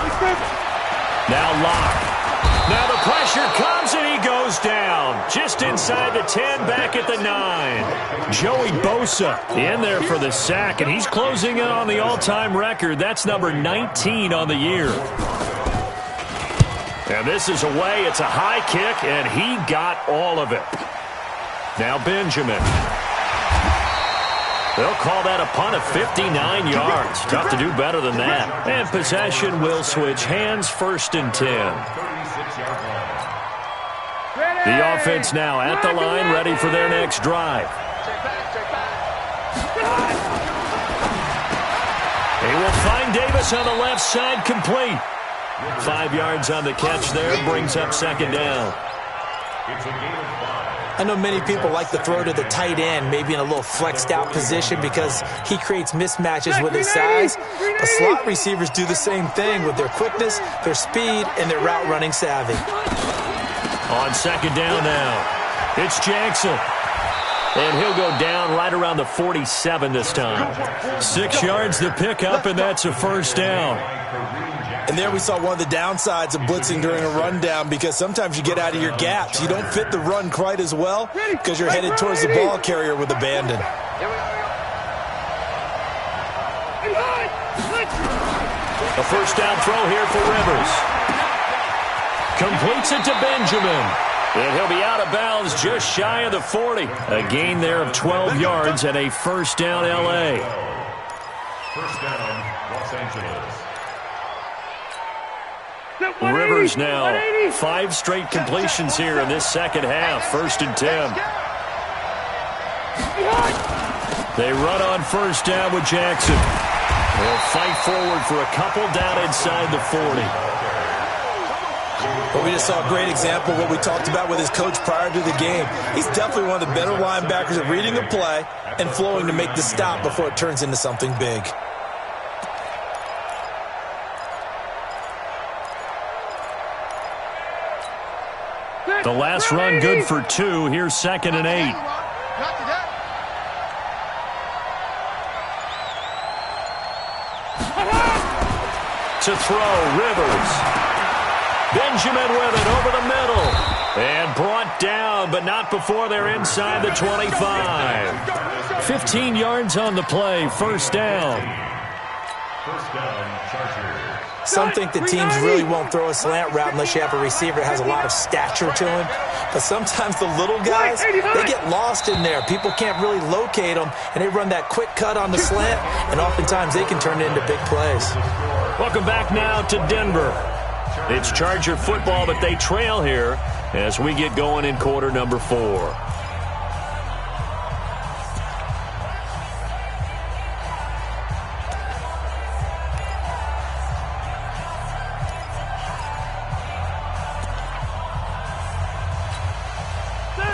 [SPEAKER 1] Now Locke. Now the pressure comes and he goes down. Just inside the 10, back at the 9. Joey Bosa in there for the sack, and he's closing in on the all-time record. That's number 19 on the year. And this is away. It's a high kick, and he got all of it. Now Benjamin. They'll call that a punt of 59 yards. Tough to do better than that. And possession will switch hands, 1st and 10. The offense now at the line, ready for their next drive. They will find Davis on the left side, complete. 5 yards on the catch there, brings up 2nd down.
[SPEAKER 2] I know many people like to throw to the tight end, maybe in a little flexed out position because he creates mismatches with his size. But slot receivers do the same thing with their quickness, their speed, and their route running savvy.
[SPEAKER 1] On 2nd down now, it's Jackson. And he'll go down right around the 47 this time. 6 yards to pick up, and that's a 1st down.
[SPEAKER 2] And there we saw one of the downsides of blitzing during a rundown because sometimes you get out of your gaps. You don't fit the run quite as well because you're headed towards the ball carrier with abandon.
[SPEAKER 1] A 1st down throw here for Rivers. Completes it to Benjamin. And he'll be out of bounds just shy of the 40. A gain there of 12 yards and a 1st down L.A.
[SPEAKER 4] 1st down, Los Angeles.
[SPEAKER 1] Rivers now 5 straight completions here in this 2nd half. 1st and 10. They run on 1st down with Jackson. They'll fight forward for a couple down inside the 40.
[SPEAKER 2] But we just saw a great example of what we talked about with his coach prior to the game. He's definitely one of the better linebackers at reading a play and flowing to make the stop before it turns into something big.
[SPEAKER 1] The last run good for 2. Here's 2nd and 8. To throw, Rivers. Benjamin with it over the middle. And brought down, but not before they're inside the 25. 15 yards on the play, 1st down.
[SPEAKER 4] 1st down, Chargers.
[SPEAKER 2] Some think that teams really won't throw a slant route unless you have a receiver that has a lot of stature to him. But sometimes the little guys, they get lost in there. People can't really locate them, and they run that quick cut on the slant, and oftentimes they can turn it into big plays.
[SPEAKER 1] Welcome back now to Denver. It's Charger football, but they trail here as we get going in quarter number 4.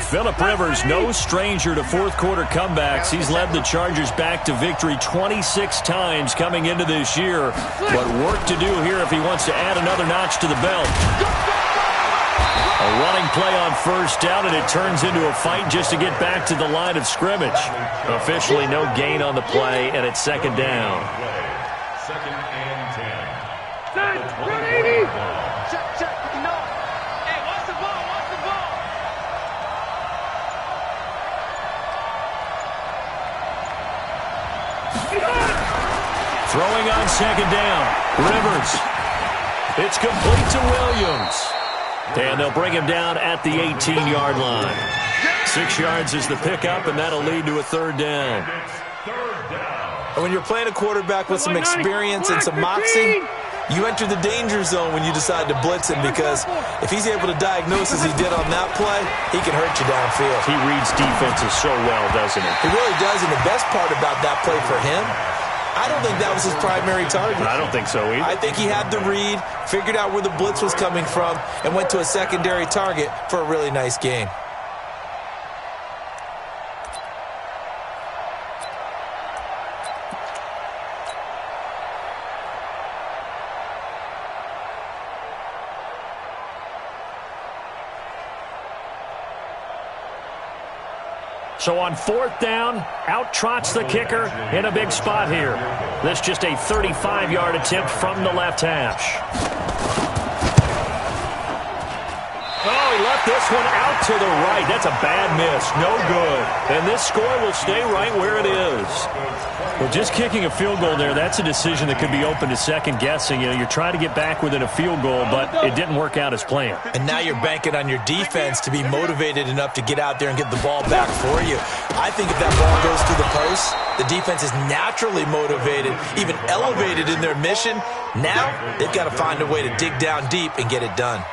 [SPEAKER 1] Phillip Rivers, no stranger to 4th quarter comebacks. He's led the Chargers back to victory 26 times coming into this year. But work to do here if he wants to add another notch to the belt. A running play on 1st down, and it turns into a fight just to get back to the line of scrimmage. Officially no gain on the play, and it's 2nd down.
[SPEAKER 4] 2nd and 10.
[SPEAKER 1] Throwing on second down. Rivers. It's complete to Williams. And they'll bring him down at the 18-yard line. 6 yards is the pickup, and that'll lead to a third down.
[SPEAKER 2] And when you're playing a quarterback with some experience and some moxie, you enter the danger zone when you decide to blitz him, because if he's able to diagnose as he did on that play, he can hurt you downfield.
[SPEAKER 1] He reads defenses so well, doesn't he?
[SPEAKER 2] He really does, and the best part about that play for him, I don't think that was his primary target.
[SPEAKER 1] I don't think so either.
[SPEAKER 2] I think he had the read, figured out where the blitz was coming from, and went to a secondary target for a really nice gain.
[SPEAKER 1] So on fourth down, out trots the kicker in a big spot here. This just a 35-yard attempt from the left hash. Oh, he left this one out to the right. That's a bad miss. No good. And this score will stay right where it is. Well, just kicking a field goal there, that's a decision that could be open to second guessing. You know, you're trying to get back within a field goal, but it didn't work out as planned.
[SPEAKER 2] And now you're banking on your defense to be motivated enough to get out there and get the ball back for you. I think if that ball goes through the post, the defense is naturally motivated, even elevated in their mission. Now they've got to find a way to dig down deep and get it done.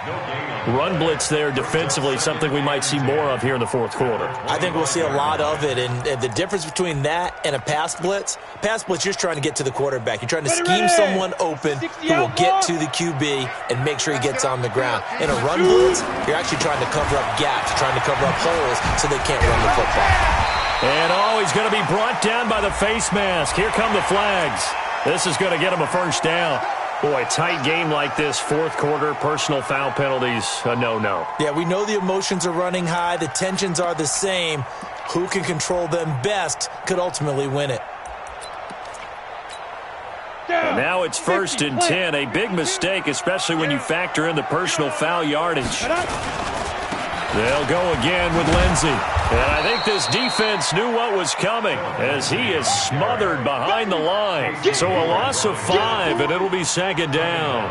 [SPEAKER 1] Run blitz there defensively, something we might see more of here in the fourth quarter.
[SPEAKER 2] I think we'll see a lot of it, and the difference between that and a pass blitz, you're just trying to get to the quarterback. You're trying to scheme someone open who will get to the QB and make sure he gets on the ground. In a run blitz, you're actually trying to cover up gaps, trying to cover up holes so they can't run the football.
[SPEAKER 1] And he's going to be brought down by the face mask. Here come the flags. This is going to get him a first down. Boy, tight game like this, fourth quarter, personal foul penalties, a no-no.
[SPEAKER 2] Yeah, we know the emotions are running high. The tensions are the same. Who can control them best could ultimately win it.
[SPEAKER 1] And now it's 1st and 10. A big mistake, especially when you factor in the personal foul yardage. They'll go again with Lindsey. And I think this defense knew what was coming as he is smothered behind the line. So a loss of 5, and it'll be second down.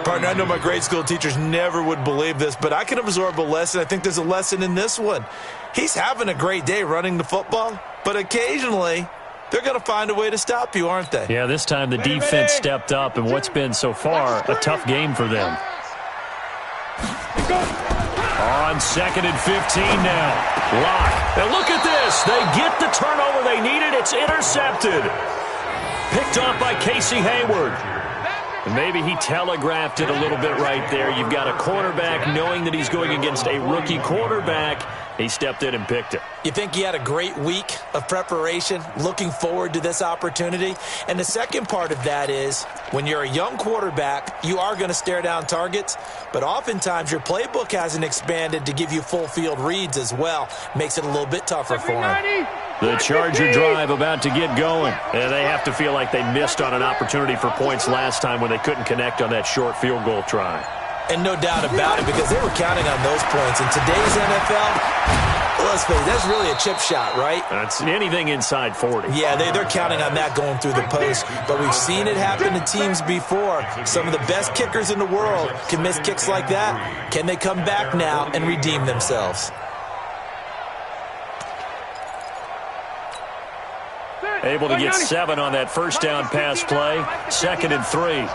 [SPEAKER 2] Partner, I know my grade school teachers never would believe this, but I can absorb a lesson. I think there's a lesson in this one. He's having a great day running the football, but occasionally they're going to find a way to stop you, aren't they?
[SPEAKER 1] Yeah, this time the defense stepped up, and what's been so far a tough game for them. On 2nd and 15 now. Lock. And look at this. They get the turnover they needed. It's intercepted. Picked off by Casey Hayward. And maybe he telegraphed it a little bit right there. You've got a cornerback knowing that he's going against a rookie quarterback. He stepped in and picked it.
[SPEAKER 2] You think he had a great week of preparation, looking forward to this opportunity? And the second part of that is, when you're a young quarterback, you are going to stare down targets, but oftentimes your playbook hasn't expanded to give you full field reads as well. Makes it a little bit tougher for him.
[SPEAKER 1] The Charger drive about to get going, and they have to feel like they missed on an opportunity for points last time when they couldn't connect on that short field goal try.
[SPEAKER 2] And no doubt about it, because they were counting on those points. In today's NFL, let's face it, that's really a chip shot, right?
[SPEAKER 1] That's anything inside 40.
[SPEAKER 2] Yeah, they're counting on that going through the post. But we've seen it happen to teams before. Some of the best kickers in the world can miss kicks like that. Can they come back now and redeem themselves?
[SPEAKER 1] Able to get 7 on that first down pass play. 2nd and 3.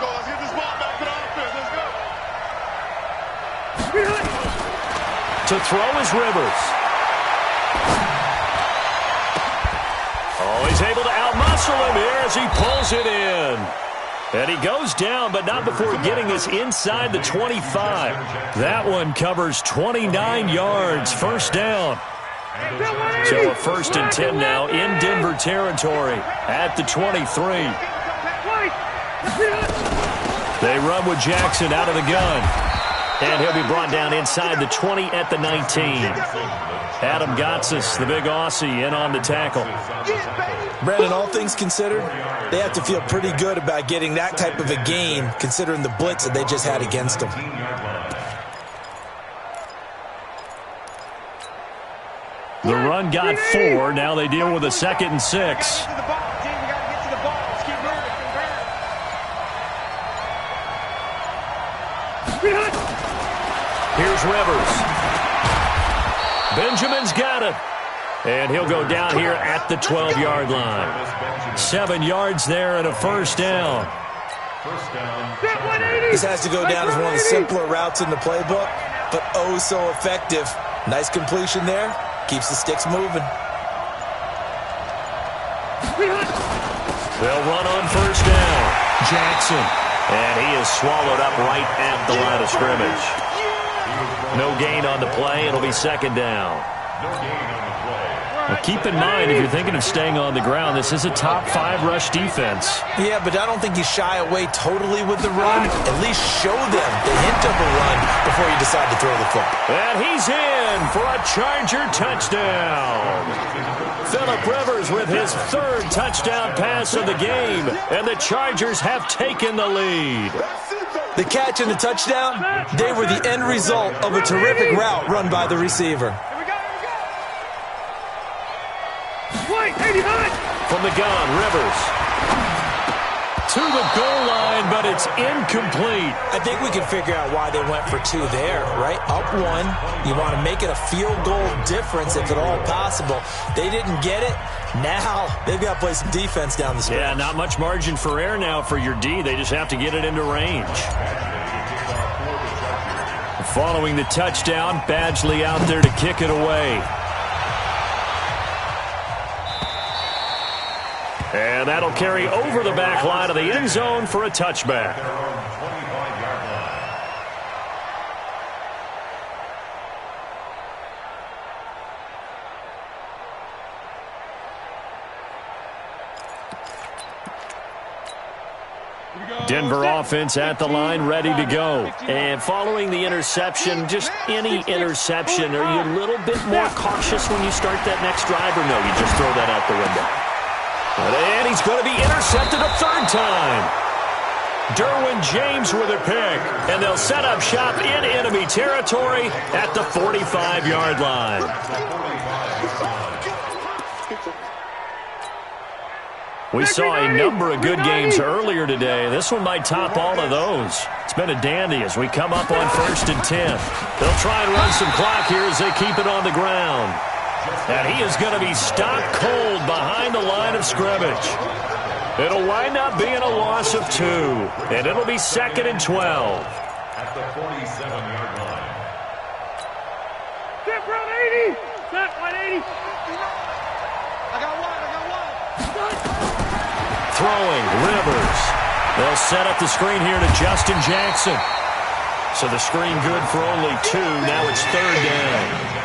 [SPEAKER 1] To throw is Rivers. Oh, he's able to outmuscle him here as he pulls it in. And he goes down, but not before getting us inside the 25. That one covers 29 yards. First down. So a 1st and 10 now in Denver territory at the 23. They run with Jackson out of the gun. And he'll be brought down inside the 20 at the 19. Adam Gotsis, the big Aussie, in on the tackle.
[SPEAKER 2] Brandon, all things considered, they have to feel pretty good about getting that type of a gain, considering the blitz that they just had against them.
[SPEAKER 1] The run got 4. Now they deal with a 2nd and 6. Here's Rivers. Benjamin's got it. And he'll go down here at the 12-yard line. 7 yards there and a first down.
[SPEAKER 2] This has to go down as one of the simpler routes in the playbook, but oh so effective. Nice completion there. Keeps the sticks moving.
[SPEAKER 1] They'll run on first down. Jackson. And he is swallowed up right at the line of scrimmage. No gain on the play. It'll be second down. Well, keep in mind, if you're thinking of staying on the ground, this is a top 5 rush defense.
[SPEAKER 2] Yeah, but I don't think you shy away totally with the run. At least show them the hint of a run before you decide to throw the football.
[SPEAKER 1] And he's in for a Charger touchdown. Phillip Rivers with his 3rd touchdown pass of the game, and the Chargers have taken the lead.
[SPEAKER 2] The catch and the touchdown, they were the end result of a terrific route run by the receiver.
[SPEAKER 1] From the gun, Rivers. To the goal line, but it's incomplete.
[SPEAKER 2] I think we can figure out why they went for 2 there, right? Up 1. You want to make it a field goal difference if at all possible. They didn't get it. Now they've got to play some defense down the stretch.
[SPEAKER 1] Yeah, not much margin for error now for your D. They just have to get it into range. Following the touchdown, Badgley out there to kick it away. And that'll carry over the back line of the end zone for a touchback. Denver offense at the line, ready to go. And following the interception, just any interception, are you a little bit more cautious when you start that next drive, or no, you just throw that out the window? And he's going to be intercepted a 3rd time. Derwin James with a pick. And they'll set up shop in enemy territory at the 45-yard line. We saw a number of good games earlier today. This one might top all of those. It's been a dandy as we come up on 1st and 10. They'll try and run some clock here as they keep it on the ground. And he is going to be stopped cold behind the line of scrimmage. It'll wind up being a loss of 2. And it'll be 2nd and 12.
[SPEAKER 4] At the 47-yard line.
[SPEAKER 5] Step run 80. Step 180. I got one.
[SPEAKER 1] Throwing, Rivers. They'll set up the screen here to Justin Jackson. So the screen good for only 2. Now it's 3rd down.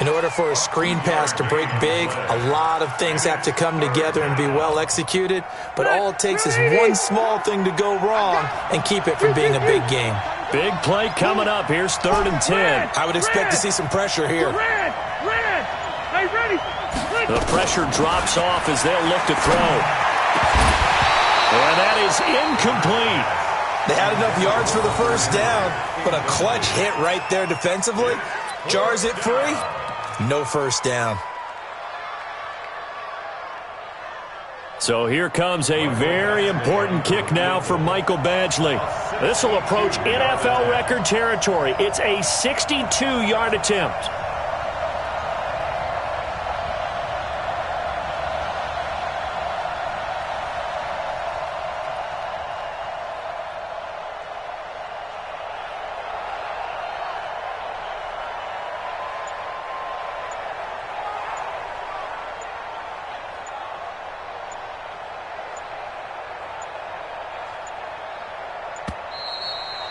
[SPEAKER 2] In order for a screen pass to break big, a lot of things have to come together and be well executed. But all it takes is one small thing to go wrong and keep it from being a big game.
[SPEAKER 1] Big play coming up. Here's 3rd and 10.
[SPEAKER 2] I would expect to see some pressure here.
[SPEAKER 5] Red. Hey, ready.
[SPEAKER 1] The pressure drops off as they'll look to throw. And that is incomplete.
[SPEAKER 2] They had enough yards for the first down, but a clutch hit right there defensively jars it free. No first down.
[SPEAKER 1] So here comes a very important kick now for Michael Badgley. This will approach NFL record territory. It's a 62-yard attempt.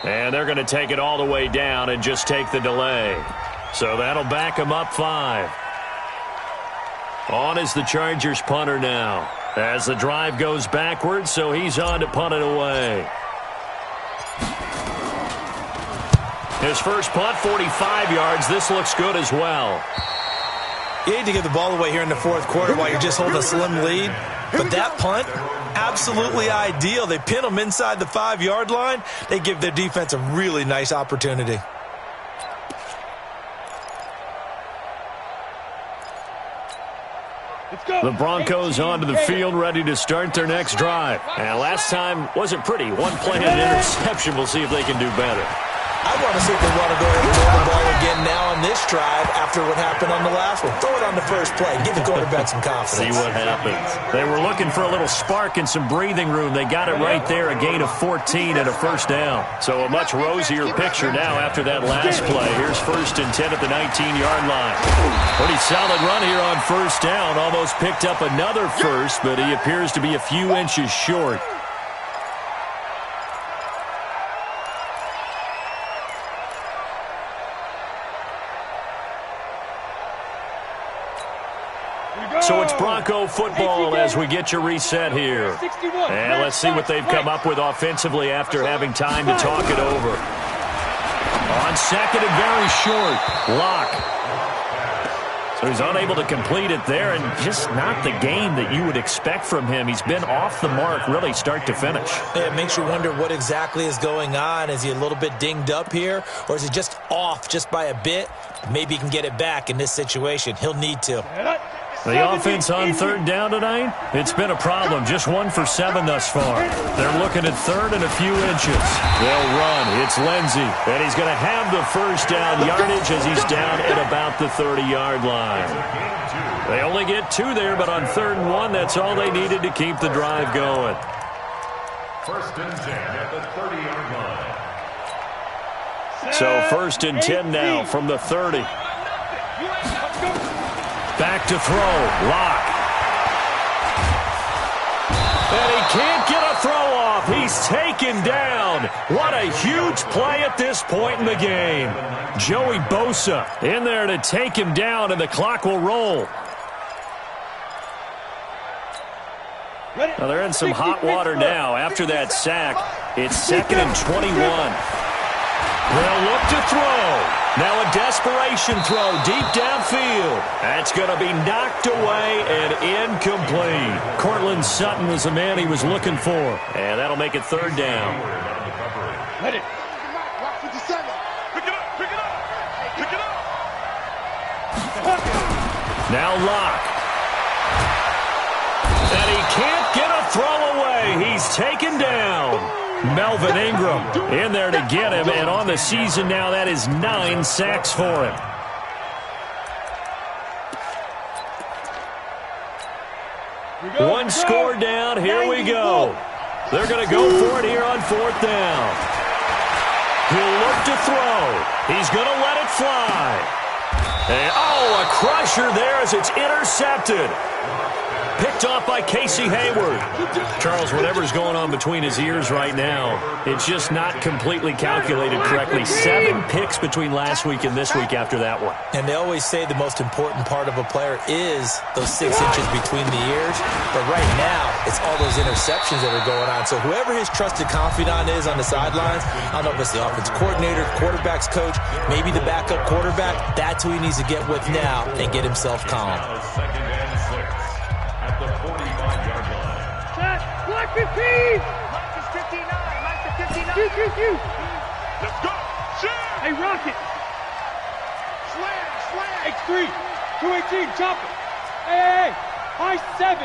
[SPEAKER 1] And they're going to take it all the way down and just take the delay. So that'll back them up 5. On is the Chargers punter now. As the drive goes backwards, so he's on to punt it away. His first punt, 45 yards. This looks good as well.
[SPEAKER 2] You hate to give the ball away here in the 4th quarter while you're just holding a slim lead. But that punt, absolutely ideal. They pin them inside the 5-yard line. They give their defense a really nice opportunity.
[SPEAKER 1] The Broncos onto the field, ready to start their next drive. And last time wasn't pretty. One play and an interception. We'll see if they can do better.
[SPEAKER 2] I want to see if they want to go ahead and throw the ball again now on this drive after what happened on the last one. Throw it on the first play. Give the quarterback some confidence.
[SPEAKER 1] See what happens. They were looking for a little spark and some breathing room. They got it right there, a gain of 14 and a first down. So a much rosier picture now after that last play. Here's 1st and 10 at the 19-yard line. Pretty solid run here on first down. Almost picked up another first, but he appears to be a few inches short. So it's Bronco football as we get you reset here. And let's see what they've come up with offensively after having time to talk it over. On second and very short, Locke. So he's unable to complete it there, and just not the game that you would expect from him. He's been off the mark really start to finish.
[SPEAKER 2] Yeah, it makes you wonder what exactly is going on. Is he a little bit dinged up here, or is he just off just by a bit? Maybe he can get it back in this situation. He'll need to.
[SPEAKER 1] The offense on third down tonight, it's been a problem. Just 1 for 7 thus far. They're looking at third and a few inches. They'll run. It's Lindsey, and he's going to have the first down yardage as he's down at about the 30-yard line. They only get 2 there, but on 3rd and 1, that's all they needed to keep the drive going.
[SPEAKER 4] 1st and 10 at the 30-yard line.
[SPEAKER 1] So 1st and 10 now from the 30. Back to throw, Locke. And he can't get a throw off. He's taken down. What a huge play at this point in the game. Joey Bosa in there to take him down, and the clock will roll. Now they're in some hot water now after that sack. It's 2nd and 21. They'll look to throw. Now a desperation throw deep downfield. That's going to be knocked away and incomplete. Cortland Sutton was the man he was looking for. And that'll make it 3rd down.
[SPEAKER 3] Let it. Watch what you say. Pick it up. Pick it up. Pick it up.
[SPEAKER 1] Now Locke. And he can't get a throw away. He's taken down. Melvin Ingram in there to get him, and on the season now, that is 9 sacks for him. One score down, here we go. They're going to go for it here on 4th down. He'll look to throw. He's going to let it fly. And, a crusher there as it's intercepted. Picked off by Casey Hayward. Charles, whatever's going on between his ears right now, it's just not completely calculated correctly. 7 picks between last week and this week after that one.
[SPEAKER 2] And they always say the most important part of a player is those 6 inches between the ears. But right now, it's all those interceptions that are going on. So whoever his trusted confidant is on the sidelines, I don't know if it's the offense coordinator, quarterback's coach, maybe the backup quarterback, that's who he needs to get with now and get himself calm.
[SPEAKER 4] 2nd and 6 at the 45-yard line.
[SPEAKER 5] Set. Black 15. Mike is 59. Mike is 59.
[SPEAKER 3] Let's go. Shit.
[SPEAKER 5] Hey, Rocket.
[SPEAKER 3] Slam.
[SPEAKER 5] X3. 218. Chop it. Hey. High 7.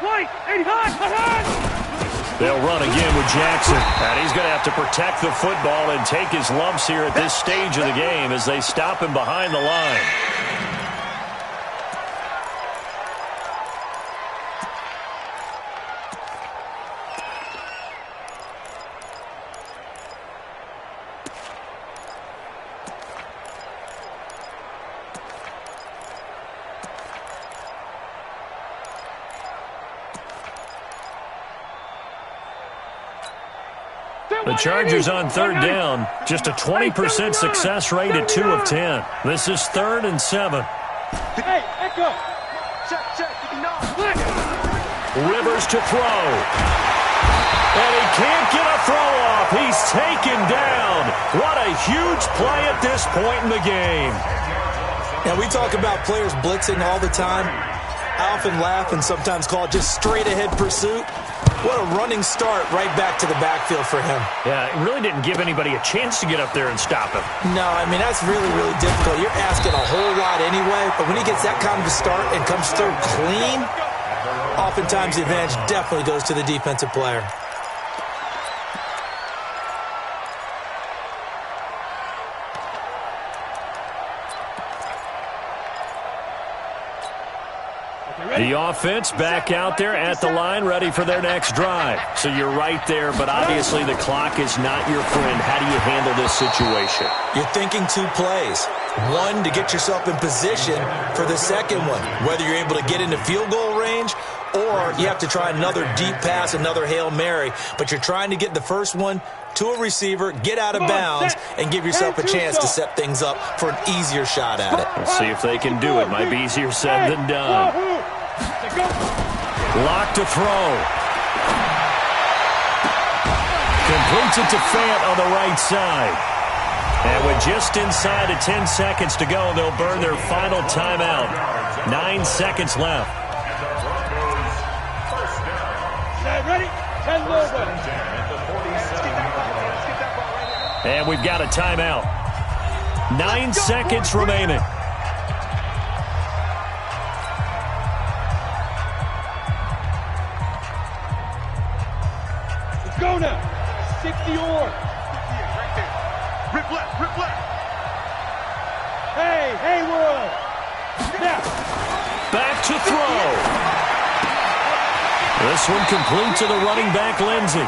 [SPEAKER 5] Right. 8 high.
[SPEAKER 1] They'll run again with Jackson. And he's going to have to protect the football and take his lumps here at this stage of the game as they stop him behind the line. The Chargers on 3rd down, just a 20% success rate at 2 of 10. This is 3rd and 7.
[SPEAKER 5] Hey, Echo.
[SPEAKER 3] Check.
[SPEAKER 1] Rivers to throw. And he can't get a throw off. He's taken down. What a huge play at this point in the game.
[SPEAKER 2] Now, we talk about players blitzing all the time. I often laugh and sometimes call it just straight-ahead pursuit. What a running start right back to the backfield for him.
[SPEAKER 1] Yeah, it really didn't give anybody a chance to get up there and stop him.
[SPEAKER 2] No, I mean, that's really, really difficult. You're asking a whole lot anyway, but when he gets that kind of a start and comes through clean, oftentimes the advantage definitely goes to the defensive player.
[SPEAKER 1] The offense back out there at the line, ready for their next drive. So you're right there, but obviously the clock is not your friend. How do you handle this situation?
[SPEAKER 2] You're thinking 2 plays. One, to get yourself in position for the second one, whether you're able to get into field goal range or you have to try another deep pass, another Hail Mary. But you're trying to get the first one to a receiver, get out of bounds, and give yourself a chance to set things up for an easier shot at it.
[SPEAKER 1] Let's see if they can do it. Might be easier said than done. Lock to throw. Completes it to Fant on the right side. And with just inside of 10 seconds to go, they'll burn their final timeout. 9 seconds left.
[SPEAKER 5] Ready? 10 over.
[SPEAKER 1] And we've got a timeout. 9 seconds remaining.
[SPEAKER 5] Let's go now. 60 or.
[SPEAKER 3] Rip left, rip left.
[SPEAKER 5] Hey, world. Now.
[SPEAKER 1] Back to throw. This one complete to the running back, Lindsey.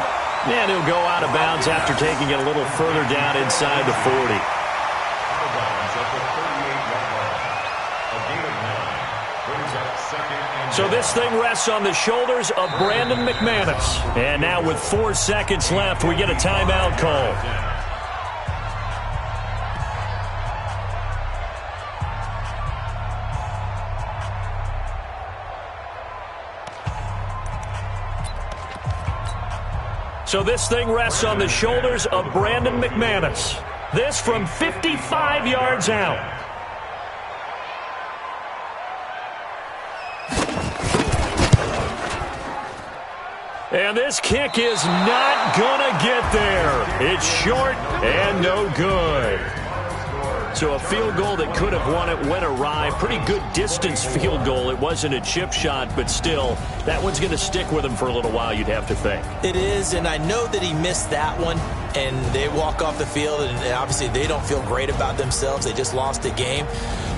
[SPEAKER 1] And he'll go out of bounds after taking it a little further down inside the 40. So this thing rests on the shoulders of Brandon McManus. And now with 4 seconds left, we get a timeout call. So this thing rests on the shoulders of Brandon McManus. This from 55 yards out. And this kick is not gonna get there. It's short and no good. So a field goal that could have won it went awry. Pretty good distance field goal. It wasn't a chip shot, but still, that one's going to stick with him for a little while, you'd have to think.
[SPEAKER 2] It is, and I know that he missed that one, and they walk off the field, and obviously they don't feel great about themselves. They just lost the game.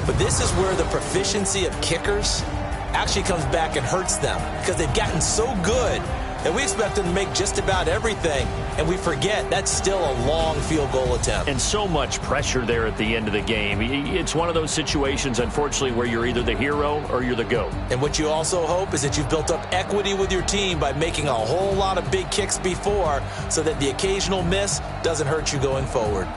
[SPEAKER 2] But this is where the proficiency of kickers actually comes back and hurts them because they've gotten so good that we expect them to make just about everything, and we forget that's still a long field goal attempt.
[SPEAKER 1] And so much pressure there at the end of the game. It's one of those situations, unfortunately, where you're either the hero or you're the GOAT.
[SPEAKER 2] And what you also hope is that you've built up equity with your team by making a whole lot of big kicks before so that the occasional miss doesn't hurt you going forward.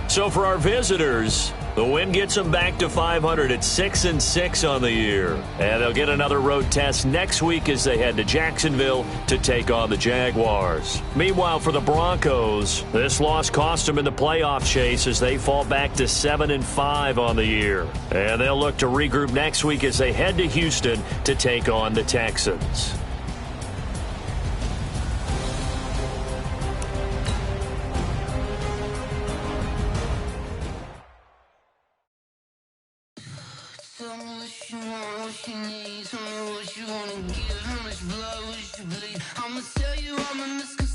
[SPEAKER 1] So for our visitors, the win gets them back to 500 at 6-6 on the year. And they'll get another road test next week as they head to Jacksonville to take on the Jaguars. Meanwhile, for the Broncos, this loss cost them in the playoff chase as they fall back to 7-5 on the year. And they'll look to regroup next week as they head to Houston to take on the Texans.
[SPEAKER 6] Tell me what you want, what you need. Tell me what you wanna give. How much blood, what you bleed. I'ma tell you I'm a misconception.